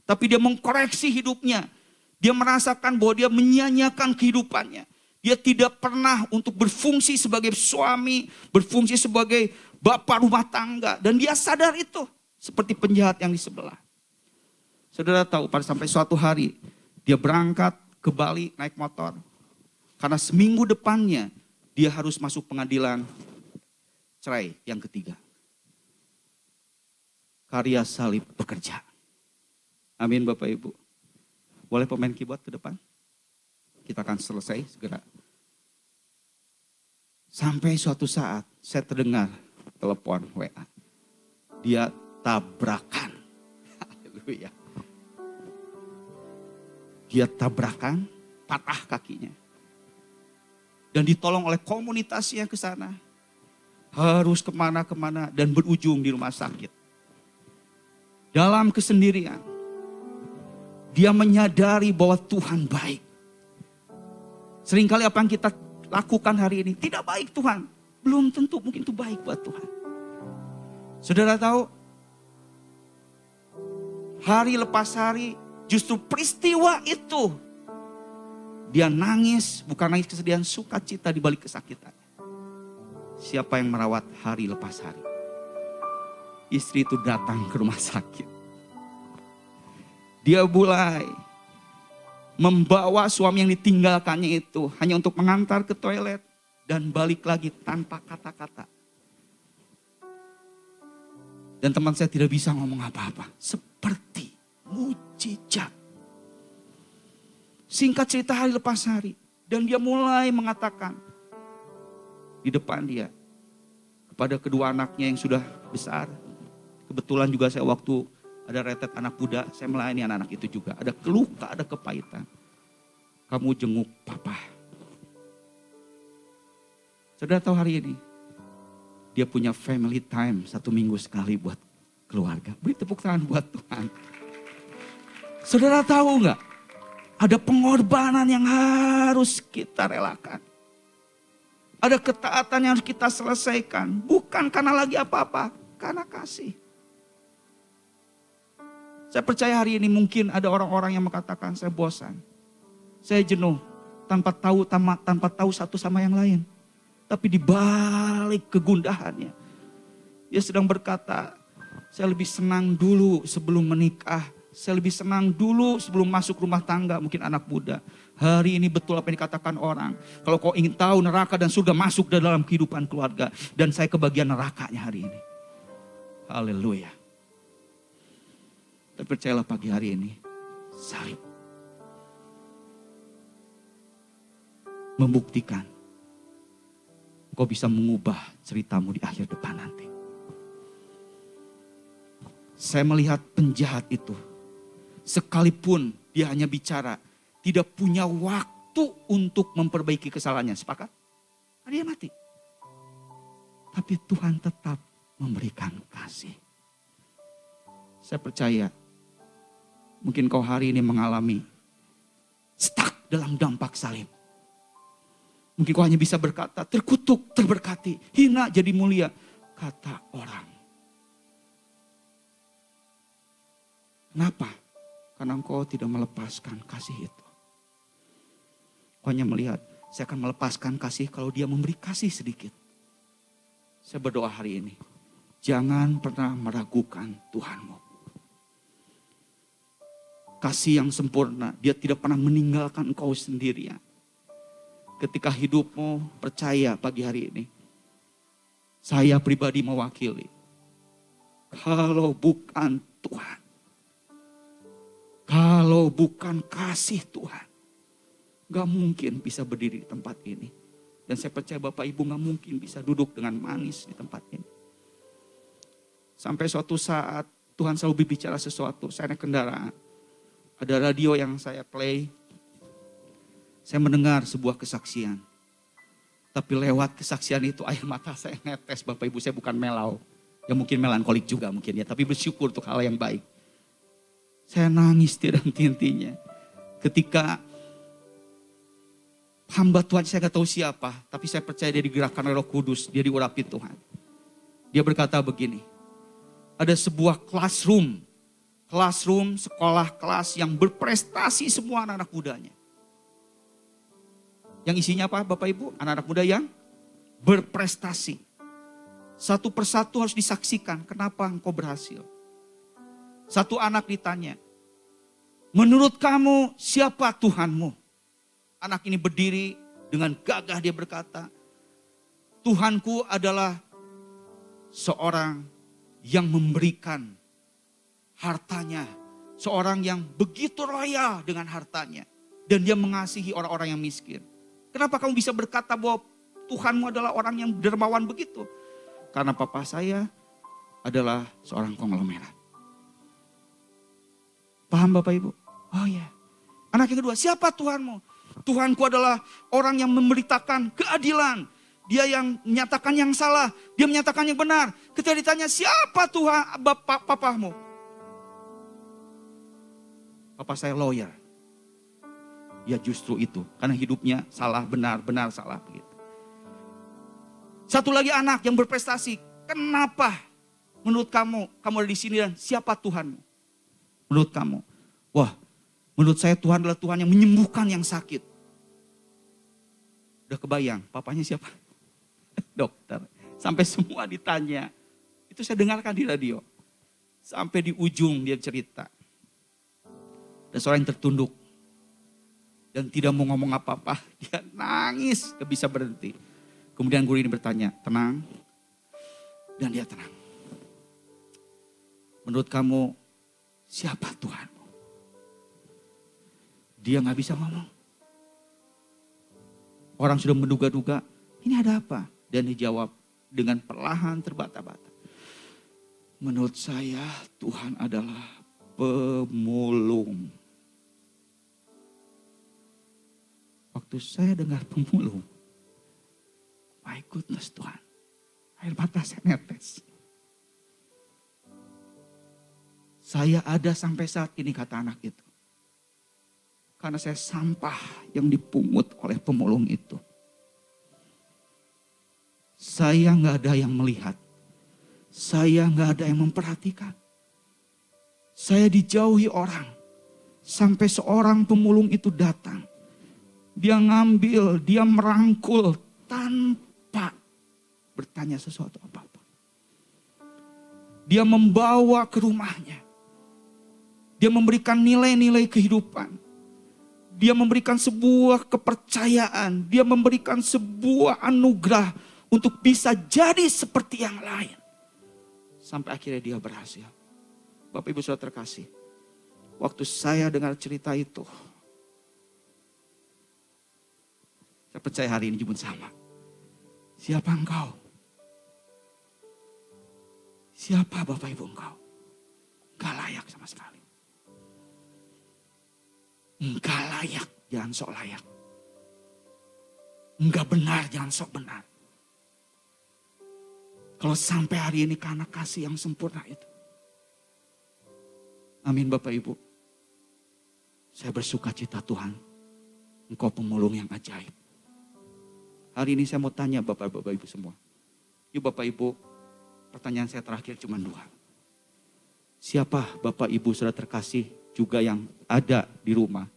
Tapi dia mengkoreksi hidupnya. Dia merasakan bahwa dia menyia-nyiakan kehidupannya. Dia tidak pernah untuk berfungsi sebagai suami, berfungsi sebagai bapak rumah tangga. Dan dia sadar itu seperti penjahat yang di sebelah. Saudara tahu pada sampai suatu hari dia berangkat ke Bali naik motor. Karena seminggu depannya dia harus masuk pengadilan cerai yang ketiga. Karya salib bekerja. Amin Bapak Ibu. Boleh pemain keyboard ke depan? Kita akan selesai segera. Sampai suatu saat saya terdengar telepon WA. Dia tabrakan. Haleluya. Dia tabrakan, patah kakinya. Dan ditolong oleh komunitas yang ke sana. Harus kemana-kemana dan berujung di rumah sakit. Dalam kesendirian, dia menyadari bahwa Tuhan baik. Seringkali apa yang kita lakukan hari ini tidak baik Tuhan. Belum tentu mungkin itu baik buat Tuhan. Saudara tahu, hari lepas hari justru peristiwa itu. Dia nangis, bukan nangis kesedihan, sukacita di balik kesakitannya. Siapa yang merawat hari lepas hari? Istri itu datang ke rumah sakit. Dia mulai membawa suami yang ditinggalkannya itu hanya untuk mengantar ke toilet dan balik lagi tanpa kata-kata. Dan teman saya tidak bisa ngomong apa-apa. Seperti mujizat. Singkat cerita hari lepas hari. Dan dia mulai mengatakan di depan dia kepada kedua anaknya yang sudah besar. Kebetulan juga saya waktu ada retret anak muda, saya melayani anak-anak itu juga. Ada keluka, ada kepahitan. Kamu jenguk papa. Saudara tahu hari ini, dia punya family time 1 minggu sekali buat keluarga. Beri tepuk tangan buat Tuhan. Saudara tahu nggak? Ada pengorbanan yang harus kita relakan. Ada ketaatan yang harus kita selesaikan. Bukan karena lagi apa-apa, karena kasih. Saya percaya hari ini mungkin ada orang-orang yang mengatakan saya bosan. Saya jenuh tanpa tahu satu sama yang lain. Tapi di balik kegundahannya, dia sedang berkata, saya lebih senang dulu sebelum menikah. Saya lebih senang dulu sebelum masuk rumah tangga, mungkin anak muda. Hari ini betul apa yang dikatakan orang. Kalau kau ingin tahu neraka dan surga masuk dalam kehidupan keluarga. Dan saya kebagian nerakanya hari ini. Haleluya. Tapi percayalah pagi hari ini, salib membuktikan kau bisa mengubah ceritamu di akhir depan nanti. Saya melihat penjahat itu, sekalipun dia hanya bicara, tidak punya waktu untuk memperbaiki kesalahannya. Sepakat? Dia mati. Tapi Tuhan tetap memberikan kasih. Saya percaya mungkin kau hari ini mengalami stuck dalam dampak salib. Mungkin kau hanya bisa berkata, terkutuk, terberkati, hina jadi mulia, kata orang. Kenapa? Karena engkau tidak melepaskan kasih itu. Kau hanya melihat, saya akan melepaskan kasih kalau dia memberi kasih sedikit. Saya berdoa hari ini, jangan pernah meragukan Tuhanmu. Kasih yang sempurna, dia tidak pernah meninggalkan engkau sendirian. Ketika hidupmu percaya pagi hari ini, saya pribadi mewakili. Kalau bukan Tuhan, kalau bukan kasih Tuhan, gak mungkin bisa berdiri di tempat ini. Dan saya percaya Bapak Ibu gak mungkin bisa duduk dengan manis di tempat ini. Sampai suatu saat Tuhan selalu berbicara sesuatu, saya naik kendaraan. Ada radio yang saya play. Saya mendengar sebuah kesaksian. Tapi lewat kesaksian itu air mata saya netes. Bapak Ibu, saya bukan melau. Ya mungkin melankolik juga mungkin ya. Tapi bersyukur untuk hal yang baik. Saya nangis tidak henti-hentinya. Ketika hamba Tuhan, saya gak tahu siapa. Tapi saya percaya dia digerakkan oleh Roh Kudus. Dia diurapi Tuhan. Dia berkata begini. Ada sebuah classroom. Sekolah kelas yang berprestasi semua anak-anak mudanya. Yang isinya apa Bapak Ibu? Anak-anak muda yang berprestasi. Satu persatu harus disaksikan. Kenapa engkau berhasil? Satu anak ditanya. Menurut kamu siapa Tuhanmu? Anak ini berdiri dengan gagah dia berkata. Tuhanku adalah seorang yang memberikan hartanya. Seorang yang begitu royal dengan hartanya. Dan dia mengasihi orang-orang yang miskin. Kenapa kamu bisa berkata bahwa Tuhanmu adalah orang yang dermawan begitu? Karena papa saya adalah seorang konglomerat. Paham Bapak Ibu? Oh ya. Anak yang kedua, siapa Tuhanmu? Tuhanku adalah orang yang memberitakan keadilan. Dia yang menyatakan yang salah. Dia menyatakan yang benar. Ketika ditanya siapa Tuhan papamu? Papa saya lawyer. Ya justru itu. Karena hidupnya salah, benar, benar, salah. Begitu. Satu lagi anak yang berprestasi. Kenapa menurut kamu ada di sini dan siapa Tuhanmu? Menurut kamu? Wah, menurut saya Tuhan adalah Tuhan yang menyembuhkan yang sakit. Udah kebayang, papanya siapa? Dokter. Sampai semua ditanya. Itu saya dengarkan di radio. Sampai di ujung dia cerita. Dan seorang yang tertunduk. Dan tidak mau ngomong apa-apa. Dia nangis, gak bisa berhenti. Kemudian guru ini bertanya, tenang. Dan dia tenang. Menurut kamu, siapa Tuhanmu? Dia gak bisa ngomong. Orang sudah menduga-duga, ini ada apa? Dan dia jawab dengan perlahan terbata-bata. Menurut saya Tuhan adalah pemulung. Waktu saya dengar pemulung, my goodness Tuhan, air mata saya netes. Saya ada sampai saat ini kata anak itu. Karena saya sampah yang dipungut oleh pemulung itu. Saya gak ada yang melihat. Saya gak ada yang memperhatikan. Saya dijauhi orang. Sampai seorang pemulung itu datang. Dia ngambil, dia merangkul tanpa bertanya sesuatu apa-apa. Dia membawa ke rumahnya. Dia memberikan nilai-nilai kehidupan. Dia memberikan sebuah kepercayaan. Dia memberikan sebuah anugerah untuk bisa jadi seperti yang lain. Sampai akhirnya dia berhasil. Bapak Ibu Saudara terkasih. Waktu saya dengar cerita itu. Saya percaya hari ini juga sama. Siapa engkau? Siapa Bapak Ibu engkau? Gak layak sama sekali. Enggak layak, jangan sok layak. Enggak benar, jangan sok benar. Kalau sampai hari ini karena kasih yang sempurna itu. Amin Bapak Ibu. Saya bersuka cita Tuhan. Engkau pemulung yang ajaib. Hari ini saya mau tanya Bapak Ibu semua. Yuk Bapak Ibu, pertanyaan saya terakhir cuma 2. Siapa Bapak Ibu saudara terkasih juga yang ada di rumah,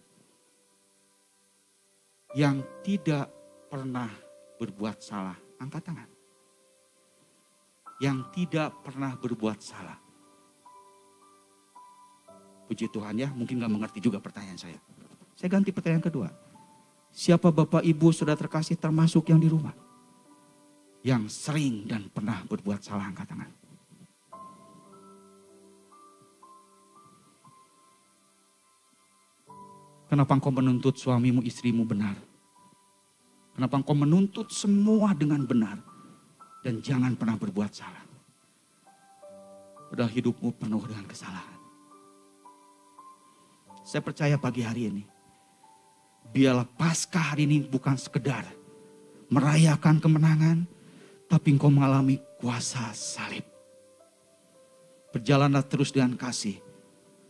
yang tidak pernah berbuat salah? Angkat tangan. Yang tidak pernah berbuat salah. Puji Tuhan ya, mungkin gak mengerti juga pertanyaan saya. Saya ganti pertanyaan kedua. Siapa Bapak Ibu saudara terkasih termasuk yang di rumah, yang sering dan pernah berbuat salah? Angkat tangan. Kenapa engkau menuntut suamimu, istrimu benar? Kenapa engkau menuntut semua dengan benar? Dan jangan pernah berbuat salah. Padahal hidupmu penuh dengan kesalahan. Saya percaya pagi hari ini, biarlah Paskah hari ini bukan sekedar merayakan kemenangan, tapi engkau mengalami kuasa salib. Berjalanlah terus dengan kasih.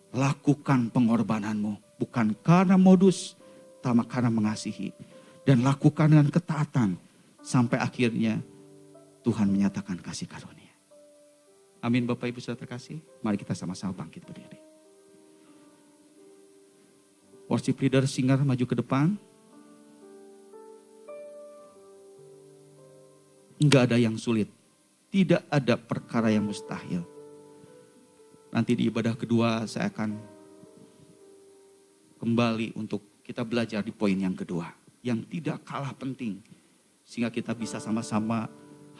Lakukan pengorbananmu bukan karena modus, tapi karena mengasihi. Dan lakukan dengan ketaatan sampai akhirnya Tuhan menyatakan kasih karunia. Amin Bapak Ibu saudara terkasih. Mari kita sama-sama bangkit berdiri. Worship leader singer maju ke depan. Enggak ada yang sulit. Tidak ada perkara yang mustahil. Nanti di ibadah kedua saya akan kembali untuk kita belajar di poin yang kedua. Yang tidak kalah penting. Sehingga kita bisa sama-sama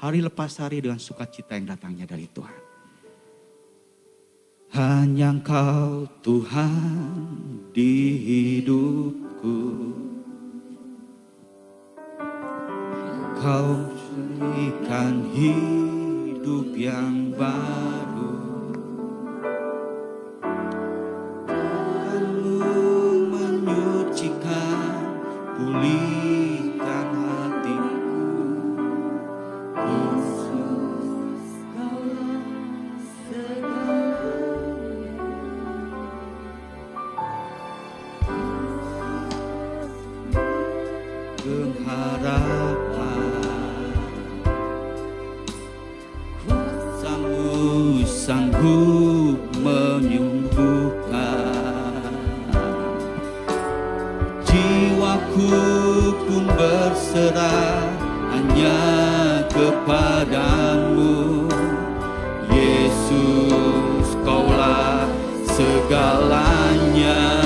hari lepas hari dengan sukacita yang datangnya dari Tuhan. Hanya Engkau Tuhan di hidupku. Kau berikan hidup yang baru. Kamu menyucikan, pulihkan hatiku. Yesus, Kaulah pengharapan, kuasamu sanggup menyembuhkan. Jiwaku pun berserah hanya kepadamu. Yesus, Kaulah segalanya.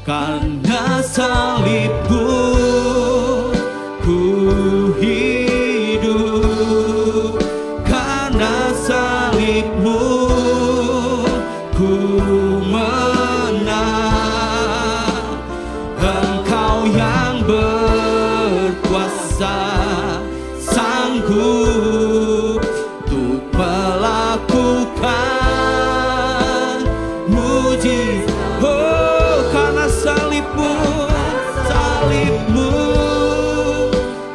Karena salibmu ku hidup, karena salibmu ku menang. Engkau yang berkuasa, sanggup untuk melakukan mujizat. Oh, karena salibmu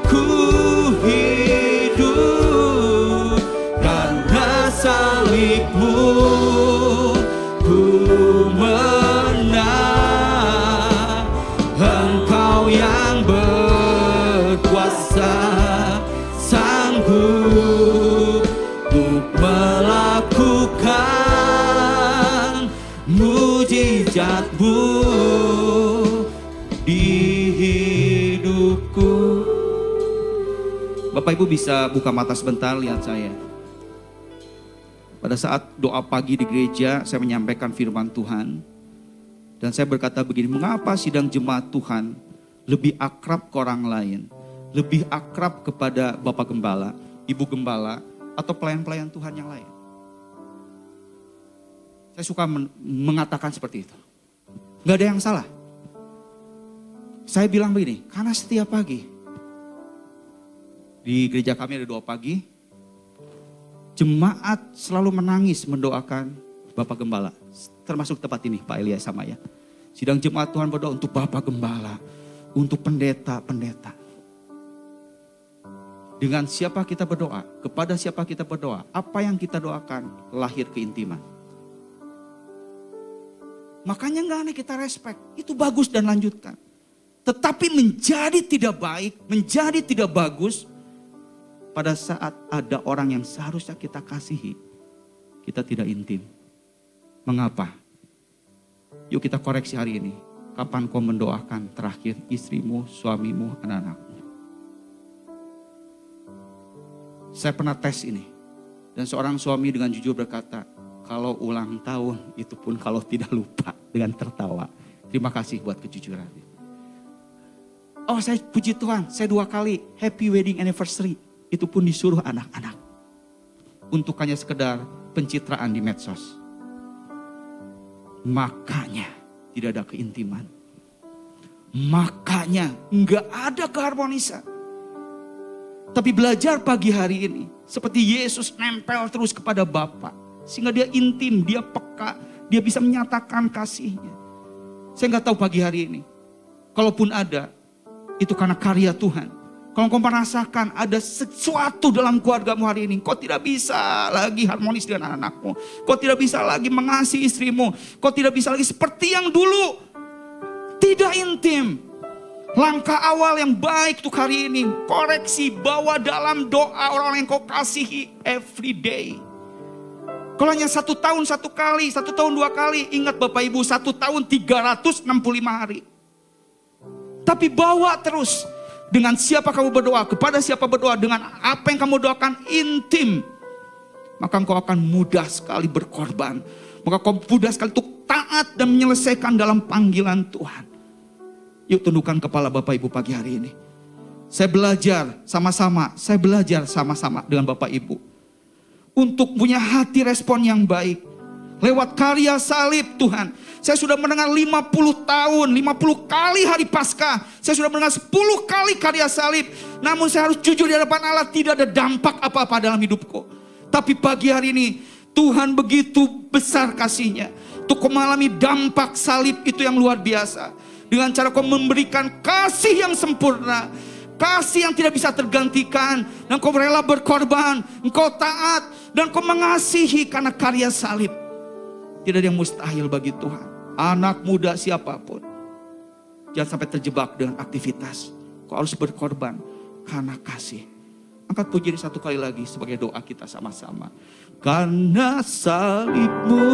ku hidup, karena salibmu ku menang. Engkau yang berkuasa, sanggup untuk melakukan mujizat-Mu di hidupku. Bapak Ibu bisa buka mata sebentar, lihat saya. Pada saat doa pagi di gereja, saya menyampaikan firman Tuhan. Dan saya berkata begini, mengapa sidang jemaat Tuhan lebih akrab ke orang lain? Lebih akrab kepada Bapak Gembala, Ibu Gembala, atau pelayan-pelayan Tuhan yang lain? Saya suka mengatakan seperti itu. Gak ada yang salah. Saya bilang begini, karena setiap pagi di gereja kami ada doa pagi, jemaat selalu menangis mendoakan Bapak Gembala. Termasuk tempat ini Pak Elia sama ya. Sidang jemaat Tuhan berdoa untuk Bapak Gembala, untuk pendeta-pendeta. Dengan siapa kita berdoa, kepada siapa kita berdoa, apa yang kita doakan, lahir keintiman. Makanya gak aneh kita respect, itu bagus dan lanjutkan. Tetapi menjadi tidak baik, menjadi tidak bagus, pada saat ada orang yang seharusnya kita kasihi, kita tidak intim. Mengapa? Yuk kita koreksi hari ini. Kapan kau mendoakan terakhir istrimu, suamimu, anak-anakmu? Saya pernah tes ini. Dan seorang suami dengan jujur berkata, kalau ulang tahun itu pun kalau tidak lupa, dengan tertawa. Terima kasih buat kejujuran. Oh, saya puji Tuhan, saya 2 kali happy wedding anniversary. Itu pun disuruh anak-anak. Untuk hanya sekedar pencitraan di medsos. Makanya tidak ada keintiman. Makanya nggak ada keharmonisan. Tapi belajar pagi hari ini, seperti Yesus nempel terus kepada Bapa, sehingga dia intim, dia peka, dia bisa menyatakan kasihnya. Saya nggak tahu pagi hari ini, kalaupun ada, itu karena karya Tuhan. Kalau kau merasakan ada sesuatu dalam keluargamu hari ini, kau tidak bisa lagi harmonis dengan anak-anakmu, kau tidak bisa lagi mengasihi istrimu, kau tidak bisa lagi seperti yang dulu, tidak intim. Langkah awal yang baik untuk hari ini, koreksi, bawa dalam doa orang-orang yang kau kasihi every day. Kalau hanya 1 tahun 1 kali, 1 tahun 2 kali, ingat Bapak Ibu, 1 tahun 365 hari. Tapi bawa terus. Dengan siapa kamu berdoa, kepada siapa berdoa, dengan apa yang kamu doakan intim. Maka engkau akan mudah sekali berkorban. Maka kau mudah sekali untuk taat dan menyelesaikan dalam panggilan Tuhan. Yuk tundukkan kepala Bapak Ibu pagi hari ini. Saya belajar sama-sama dengan Bapak Ibu. Untuk punya hati respon yang baik. Lewat karya salib Tuhan. Saya sudah mendengar 50 tahun, 50 kali hari Paskah. Saya sudah mendengar 10 kali karya salib. Namun saya harus jujur di hadapan Allah, tidak ada dampak apa-apa dalam hidupku. Tapi pagi hari ini, Tuhan begitu besar kasih-Nya. Untuk kau mengalami dampak salib itu yang luar biasa. Dengan cara kau memberikan kasih yang sempurna. Kasih yang tidak bisa tergantikan. Dan kau rela berkorban. Engkau taat. Dan kau mengasihi karena karya salib. Tidak ada yang mustahil bagi Tuhan. Anak muda siapapun, jangan sampai terjebak dengan aktivitas. Kau harus berkorban karena kasih. Angkat pujian 1 kali lagi sebagai doa kita sama-sama. Karena salibmu,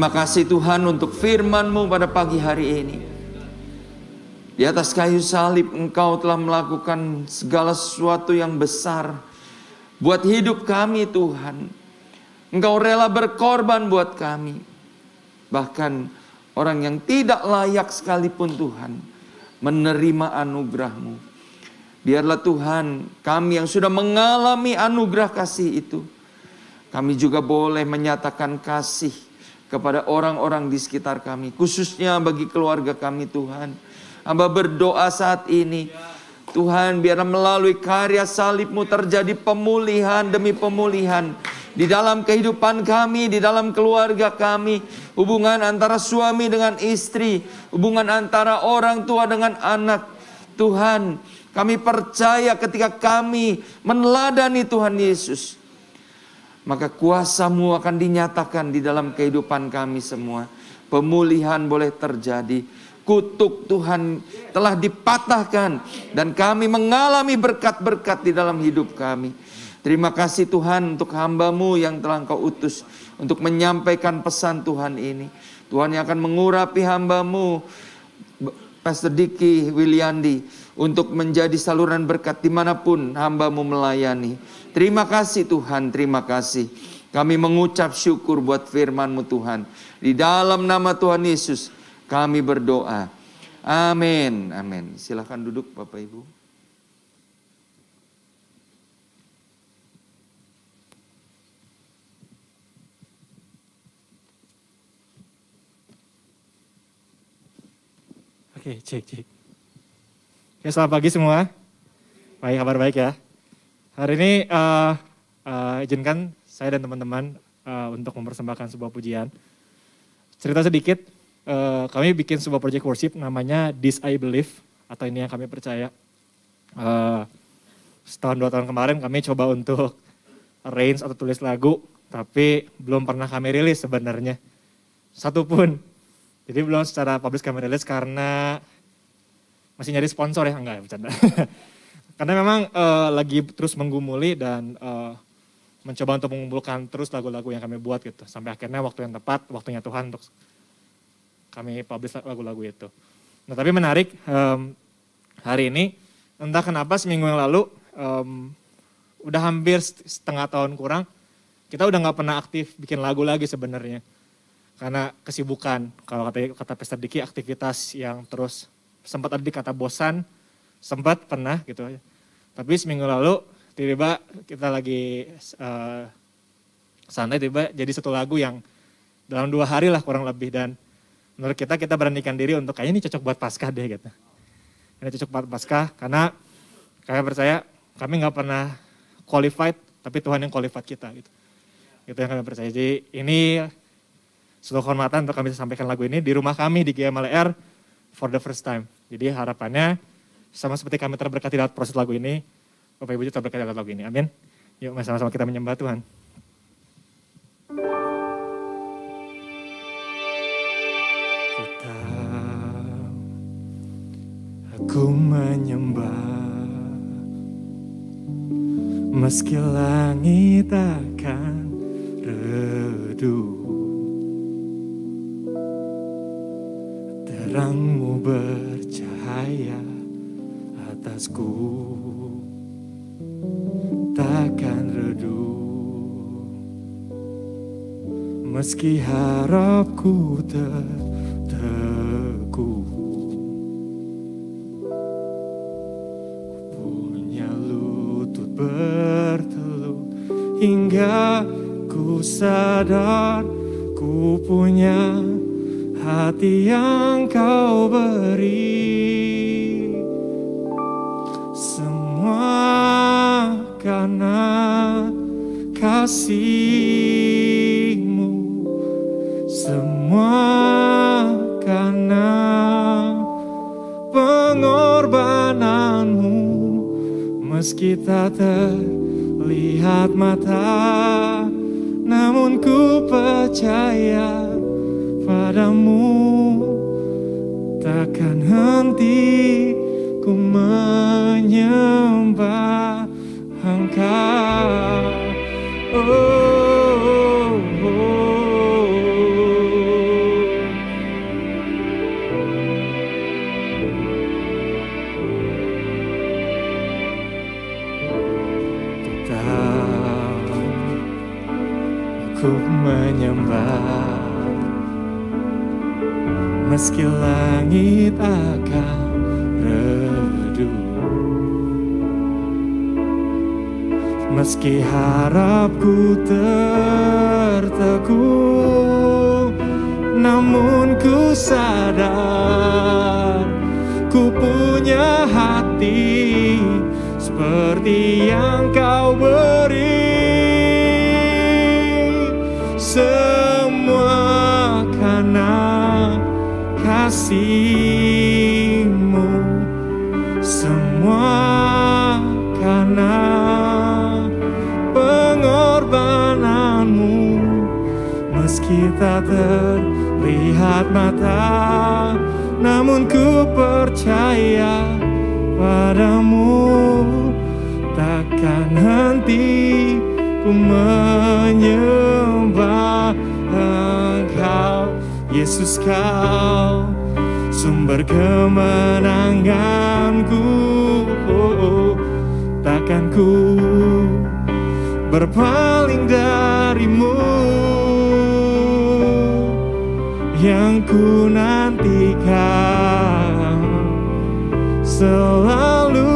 terima kasih Tuhan untuk firman-Mu pada pagi hari ini. Di atas kayu salib Engkau telah melakukan segala sesuatu yang besar buat hidup kami Tuhan. Engkau rela berkorban buat kami. Bahkan orang yang tidak layak sekalipun Tuhan menerima anugerah-Mu. Biarlah Tuhan kami yang sudah mengalami anugerah kasih itu, kami juga boleh menyatakan kasih kepada orang-orang di sekitar kami, khususnya bagi keluarga kami Tuhan. Hamba berdoa saat ini, Tuhan biarlah melalui karya salib-Mu terjadi pemulihan demi pemulihan di dalam kehidupan kami, di dalam keluarga kami, hubungan antara suami dengan istri, hubungan antara orang tua dengan anak. Tuhan, kami percaya ketika kami meneladani Tuhan Yesus, maka kuasa-Mu akan dinyatakan di dalam kehidupan kami semua. Pemulihan boleh terjadi, kutuk Tuhan telah dipatahkan dan kami mengalami berkat-berkat di dalam hidup kami. Terima kasih Tuhan untuk hamba-Mu yang telah Engkau utus untuk menyampaikan pesan Tuhan ini. Tuhan yang akan mengurapi hamba-Mu Pastor Diki Wiliandi untuk menjadi saluran berkat dimanapun hamba-Mu melayani. Terima kasih Tuhan, terima kasih. Kami mengucap syukur buat firman-Mu Tuhan. Di dalam nama Tuhan Yesus kami berdoa. Amin, amin. Silakan duduk Bapak Ibu. Oke, cek. Oke, selamat pagi semua. Baik, kabar baik ya. Hari ini izinkan saya dan teman-teman untuk mempersembahkan sebuah pujian. Cerita sedikit, kami bikin sebuah project worship namanya This I Believe, atau ini yang kami percaya. Setahun 2 tahun kemarin kami coba untuk arrange atau tulis lagu, tapi belum pernah kami rilis sebenarnya. Satu pun. Jadi belum secara publish kami rilis karena masih nyari sponsor ya, enggak bercanda. Karena memang lagi terus menggumuli dan mencoba untuk mengumpulkan terus lagu-lagu yang kami buat gitu. Sampai akhirnya waktu yang tepat, waktunya Tuhan untuk kami publish lagu-lagu itu. Nah tapi menarik, hari ini entah kenapa seminggu yang lalu, udah hampir setengah tahun kurang, kita udah gak pernah aktif bikin lagu lagi sebenarnya. Karena kesibukan, kalau kata Pastor Diki, aktivitas yang terus sempat ada di kata bosan, sempat pernah gitu. Tapi seminggu lalu tiba-tiba kita lagi santai, tiba jadi satu lagu yang dalam 2 hari lah kurang lebih. Dan menurut kita beranikan diri untuk kayaknya ini cocok buat Paskah deh gitu. Ini cocok buat Paskah karena kami percaya kami gak pernah qualified, tapi Tuhan yang qualified kita gitu. Itu yang kami percaya. Jadi ini suatu kehormatan untuk kami sampaikan lagu ini di rumah kami di GMLR for the first time. Jadi harapannya sama seperti kami terberkati lewat proses lagu ini, Bapak Ibu juga terberkati lewat lagu ini. Amin. Yuk sama-sama kita menyembah Tuhan. Tetap aku menyembah meski langit akan redup. Terang-Mu bercahaya atasku, takkan redup. Meski harapku terteguh, ku punya lutut bertelut hingga ku sadar ku punya hati yang Kau beri. Semua karena kasih-Mu, semua karena pengorbanan-Mu. Meski tak terlihat mata, namun ku percaya Padamu, takkan henti ku menyembah Engkau. Tetap aku menyembah meski langit akan redup, meski harapku terteguh, namun ku sadar ku punya hati seperti yang Kau beri. Semua karena kasih-Mu, semua karena pengorbanan-Mu. Meski tak terlihat mata, namun ku percaya padamu. Takkan henti ku menyembah Engkau, Yesus, Kau sumber kemenanganku. Takkan ku berpaling darimu, yang ku nantikan selalu.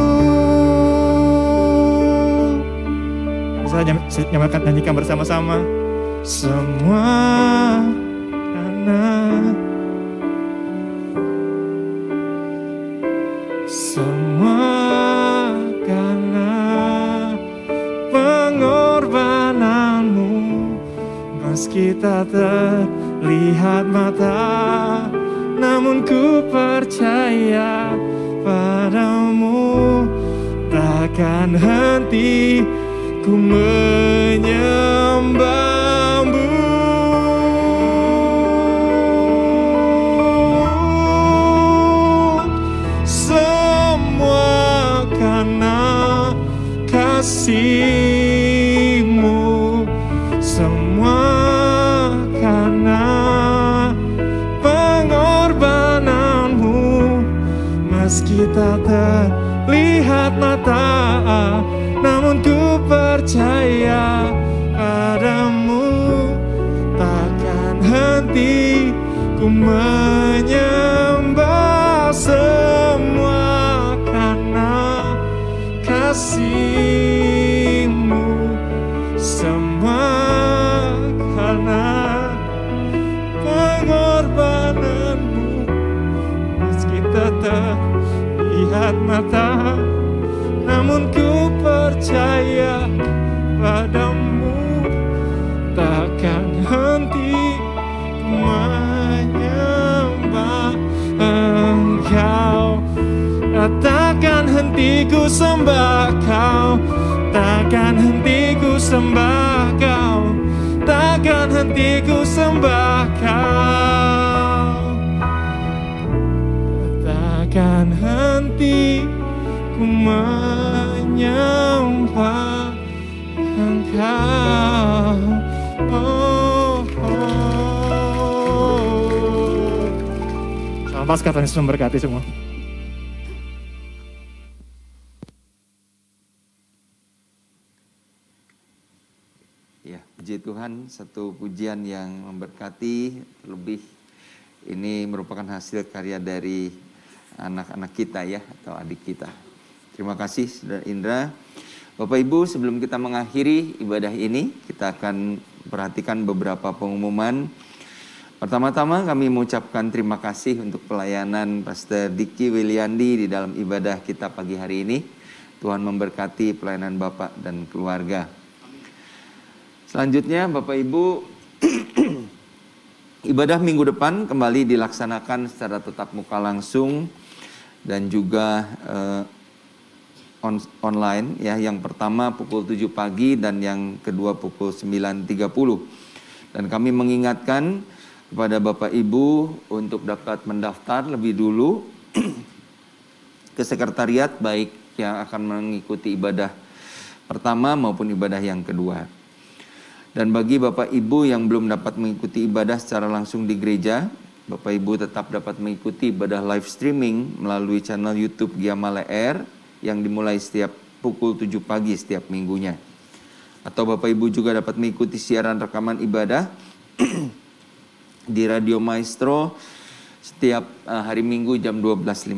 Bisa nyanyikan bersama-sama. Semua karena pengorbananmu, meski tak terlihat mata, namun ku percaya padamu. Takkan henti ku menyembahmu. Semua karena kasih-Mu, semua karena pengorbananmu, meski tak terlihat mata, namun ku percaya padamu. Takkan henti ku menyembah. Semua karena kasih-Mu, semua karena pengorbananmu, meski tak terlihat mata, namun ku percaya padamu. Takkan henti ku menyembah Engkau. Takkan henti ku sembah Kau, takkan henti ku sembah Kau, takkan henti ku sembah Kau. Takkan henti ku menyembah Engkau. Selamat Paskah, Tuhan Yesus memberkati semua. Ya, puji Tuhan, satu pujian yang memberkati. Terlebih ini merupakan hasil karya dari anak-anak kita ya, atau adik kita. Terima kasih Saudara Indra. Bapak Ibu, sebelum kita mengakhiri ibadah ini, kita akan perhatikan beberapa pengumuman. Pertama-tama kami mengucapkan terima kasih untuk pelayanan Pastor Diki Wiliandi di dalam ibadah kita pagi hari ini. Tuhan memberkati pelayanan Bapak dan keluarga. Selanjutnya Bapak Ibu, ibadah minggu depan kembali dilaksanakan secara tatap muka langsung dan juga online ya. Yang pertama pukul 7 pagi dan yang kedua pukul 9.30. Dan kami mengingatkan kepada Bapak Ibu untuk dapat mendaftar lebih dulu ke sekretariat, baik yang akan mengikuti ibadah pertama maupun ibadah yang kedua. Dan bagi Bapak Ibu yang belum dapat mengikuti ibadah secara langsung di gereja, Bapak Ibu tetap dapat mengikuti ibadah live streaming melalui channel YouTube Giamale Air yang dimulai setiap pukul 7 pagi setiap minggunya. Atau Bapak Ibu juga dapat mengikuti siaran rekaman ibadah di Radio Maestro setiap hari Minggu jam 12.15.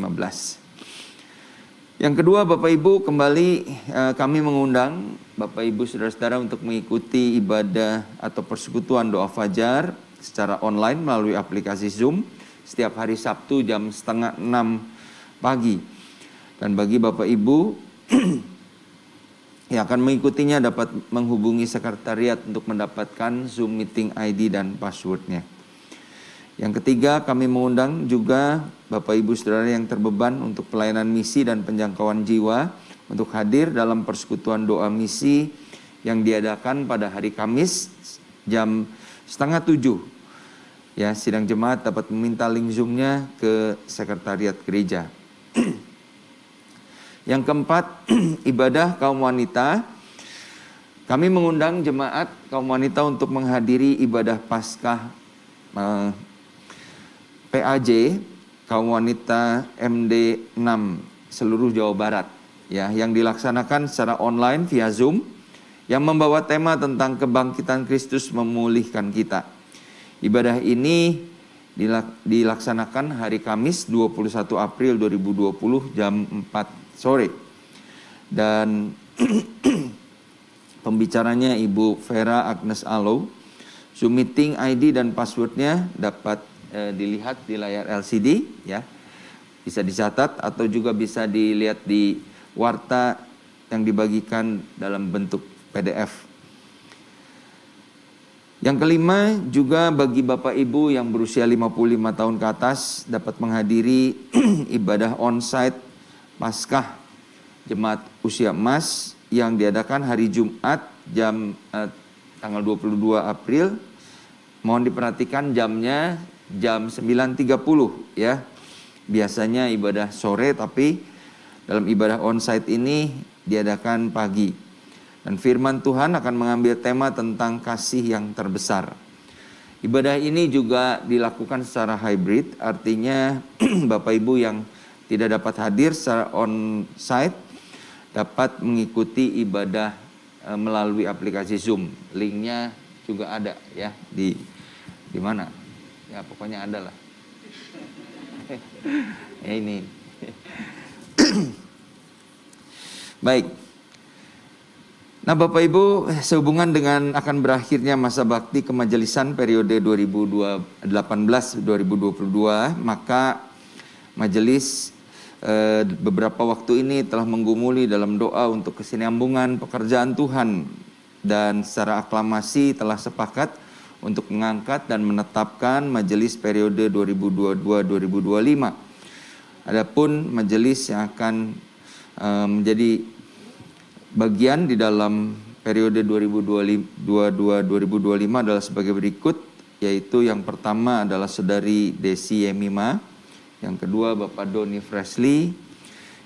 Yang kedua, Bapak Ibu, kembali kami mengundang Bapak Ibu saudara-saudara untuk mengikuti ibadah atau persekutuan doa fajar secara online melalui aplikasi Zoom setiap hari Sabtu jam 5:30 pagi. Dan bagi Bapak Ibu yang akan mengikutinya dapat menghubungi sekretariat untuk mendapatkan Zoom meeting ID dan passwordnya. Yang ketiga, kami mengundang juga Bapak Ibu Saudara yang terbeban untuk pelayanan misi dan penjangkauan jiwa untuk hadir dalam persekutuan doa misi yang diadakan pada hari Kamis jam 6:30 Ya, sidang jemaat dapat meminta link Zoom-nya ke sekretariat gereja. Yang keempat, ibadah kaum wanita. Kami mengundang jemaat kaum wanita untuk menghadiri ibadah Paskah PAJ kaum wanita MD 6 seluruh Jawa Barat, ya, yang dilaksanakan secara online via Zoom, yang membawa tema tentang kebangkitan Kristus memulihkan kita. Ibadah ini dilaksanakan hari Kamis 21 April 2020 jam 4 sore. Dan pembicaranya Ibu Vera Agnes Alo. Zoom meeting ID dan passwordnya dapat dilihat di layar LCD, ya. Bisa dicatat atau juga bisa dilihat di warta yang dibagikan dalam bentuk PDF. Yang kelima, juga bagi Bapak Ibu yang berusia 55 tahun ke atas dapat menghadiri ibadah onsite Paskah Jemaat Usia Emas yang diadakan hari Jumat tanggal 22 April. Mohon diperhatikan jamnya jam 9.30, ya. Biasanya ibadah sore, tapi dalam ibadah onsite ini diadakan pagi. Dan firman Tuhan akan mengambil tema tentang kasih yang terbesar. Ibadah ini juga dilakukan secara hybrid, artinya Bapak Ibu yang tidak dapat hadir secara on-site dapat mengikuti ibadah melalui aplikasi Zoom. Linknya juga ada, ya, di mana? Ya, pokoknya ada lah. Ya, ini. Baik. Nah, Bapak Ibu, sehubungan dengan akan berakhirnya masa bakti kemajelisan periode 2018-2022, maka majelis beberapa waktu ini telah menggumuli dalam doa untuk kesinambungan pekerjaan Tuhan, dan secara aklamasi telah sepakat untuk mengangkat dan menetapkan majelis periode 2022-2025. Adapun majelis yang akan menjadi bagian di dalam periode 2022-2025 adalah sebagai berikut, yaitu yang pertama adalah Saudari Desi Yemima, yang kedua Bapak Doni Fresley,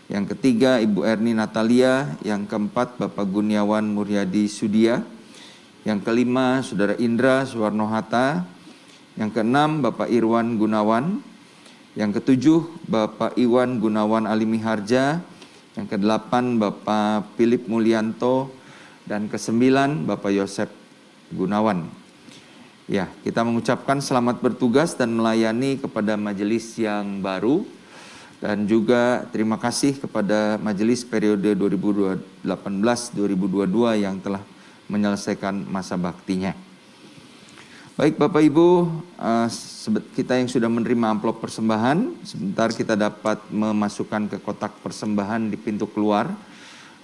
yang ketiga Ibu Erni Natalia, yang keempat Bapak Guniawan Muryadi Sudia, yang kelima Saudara Indra Suwarnohata, yang keenam Bapak Irwan Gunawan, yang ketujuh Bapak Iwan Gunawan Alimiharja, yang kedelapan Bapak Philip Mulyanto, dan kesembilan Bapak Yosep Gunawan. Ya, kita mengucapkan selamat bertugas dan melayani kepada majelis yang baru, dan juga terima kasih kepada majelis periode 2018-2022 yang telah menyelesaikan masa baktinya. Baik Bapak Ibu, kita yang sudah menerima amplop persembahan, sebentar kita dapat memasukkan ke kotak persembahan di pintu keluar.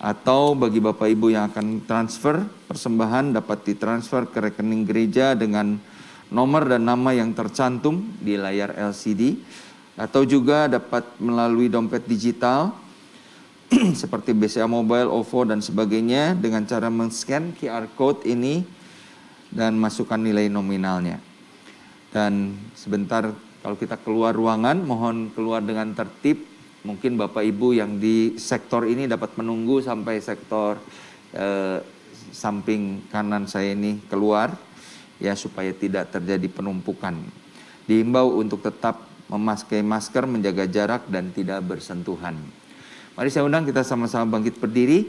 Atau bagi Bapak Ibu yang akan transfer persembahan, dapat ditransfer ke rekening gereja dengan nomor dan nama yang tercantum di layar LCD. Atau juga dapat melalui dompet digital seperti BCA Mobile, OVO dan sebagainya, dengan cara men-scan QR code ini dan masukkan nilai nominalnya. Dan sebentar kalau kita keluar ruangan, mohon keluar dengan tertib. Mungkin Bapak Ibu yang di sektor ini dapat menunggu sampai sektor samping kanan saya ini keluar, ya, supaya tidak terjadi penumpukan. Diimbau untuk tetap memakai masker, menjaga jarak dan tidak bersentuhan. Mari saya undang kita sama-sama bangkit berdiri.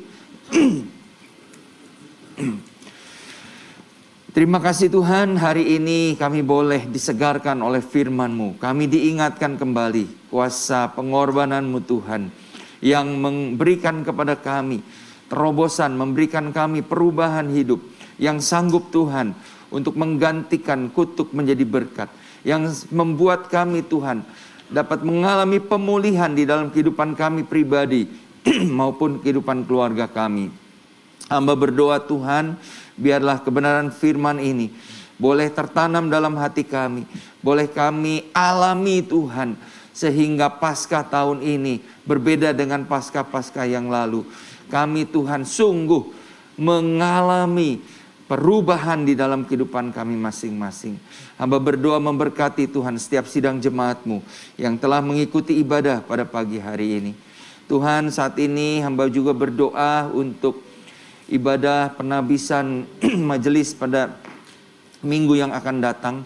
Terima kasih Tuhan, hari ini kami boleh disegarkan oleh firman-Mu. Kami diingatkan kembali kuasa pengorbanan-Mu Tuhan, yang memberikan kepada kami terobosan, memberikan kami perubahan hidup, yang sanggup Tuhan untuk menggantikan kutuk menjadi berkat, yang membuat kami Tuhan dapat mengalami pemulihan di dalam kehidupan kami pribadi maupun kehidupan keluarga kami. Hamba berdoa Tuhan, biarlah kebenaran firman ini boleh tertanam dalam hati kami, boleh kami alami Tuhan, sehingga Paskah tahun ini berbeda dengan Paskah-Paskah yang lalu. Kami Tuhan sungguh mengalami perubahan di dalam kehidupan kami masing-masing. Hamba berdoa memberkati Tuhan setiap sidang jemaat-Mu yang telah mengikuti ibadah pada pagi hari ini. Tuhan, saat ini hamba juga berdoa untuk ibadah penabisan majelis pada minggu yang akan datang.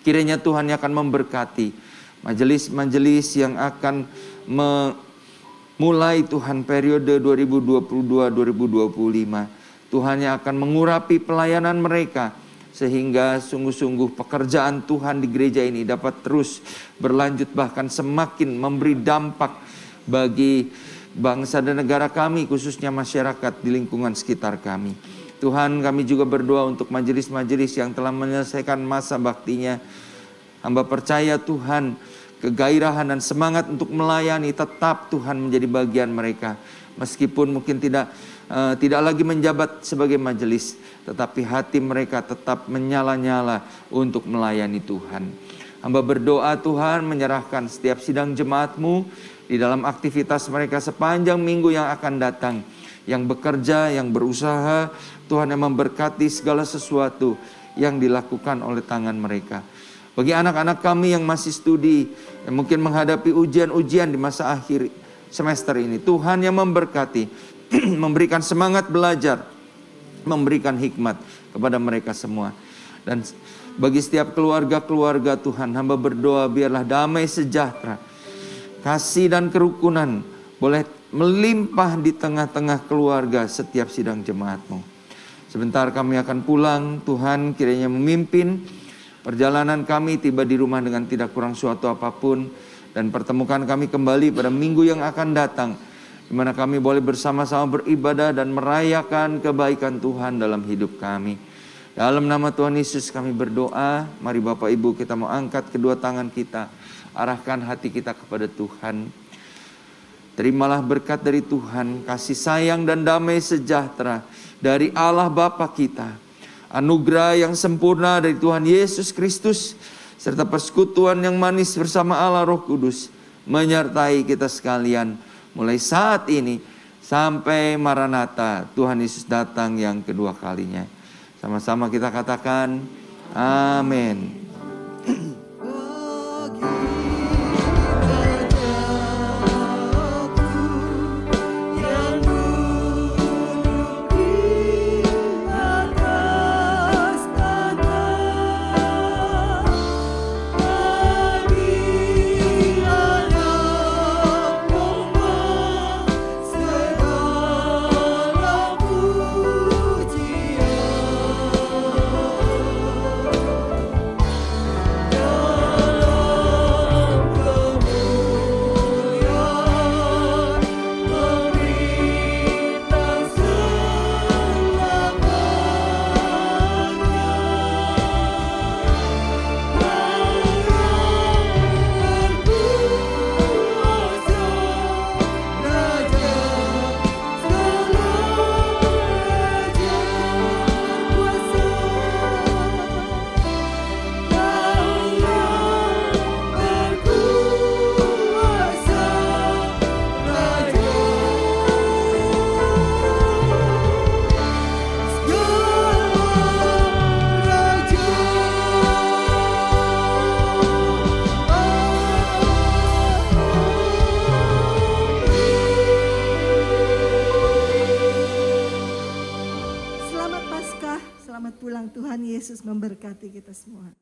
Kiranya Tuhan yang akan memberkati majelis-majelis yang akan memulai Tuhan periode 2022-2025. Tuhan yang akan mengurapi pelayanan mereka sehingga sungguh-sungguh pekerjaan Tuhan di gereja ini dapat terus berlanjut, bahkan semakin memberi dampak bagi bangsa dan negara kami, khususnya masyarakat di lingkungan sekitar kami. Tuhan, kami juga berdoa untuk majelis-majelis yang telah menyelesaikan masa baktinya. Hamba percaya Tuhan, kegairahan dan semangat untuk melayani tetap Tuhan menjadi bagian mereka. Meskipun mungkin tidak lagi menjabat sebagai majelis, tetapi hati mereka tetap menyala-nyala untuk melayani Tuhan. Hamba berdoa Tuhan, menyerahkan setiap sidang jemaat-Mu di dalam aktivitas mereka sepanjang minggu yang akan datang. Yang bekerja, yang berusaha, Tuhan yang memberkati segala sesuatu yang dilakukan oleh tangan mereka. Bagi anak-anak kami yang masih studi, yang mungkin menghadapi ujian-ujian di masa akhir semester ini, Tuhan yang memberkati, memberikan semangat belajar, memberikan hikmat kepada mereka semua. Dan bagi setiap keluarga-keluarga Tuhan, hamba berdoa biarlah damai sejahtera, kasih dan kerukunan boleh melimpah di tengah-tengah keluarga setiap sidang jemaat-Mu. Sebentar kami akan pulang, Tuhan kiranya memimpin perjalanan kami tiba di rumah dengan tidak kurang suatu apapun. Dan pertemukan kami kembali pada minggu yang akan datang, di mana kami boleh bersama-sama beribadah dan merayakan kebaikan Tuhan dalam hidup kami. Dalam nama Tuhan Yesus kami berdoa. Mari Bapak Ibu kita mau angkat kedua tangan kita, arahkan hati kita kepada Tuhan. Terimalah berkat dari Tuhan, kasih sayang dan damai sejahtera dari Allah Bapa kita, anugerah yang sempurna dari Tuhan Yesus Kristus, serta persekutuan yang manis bersama Allah Roh Kudus menyertai kita sekalian mulai saat ini sampai Maranatha, Tuhan Yesus datang yang kedua kalinya. Sama-sama kita katakan amin. Selamat pulang, Tuhan Yesus memberkati kita semua.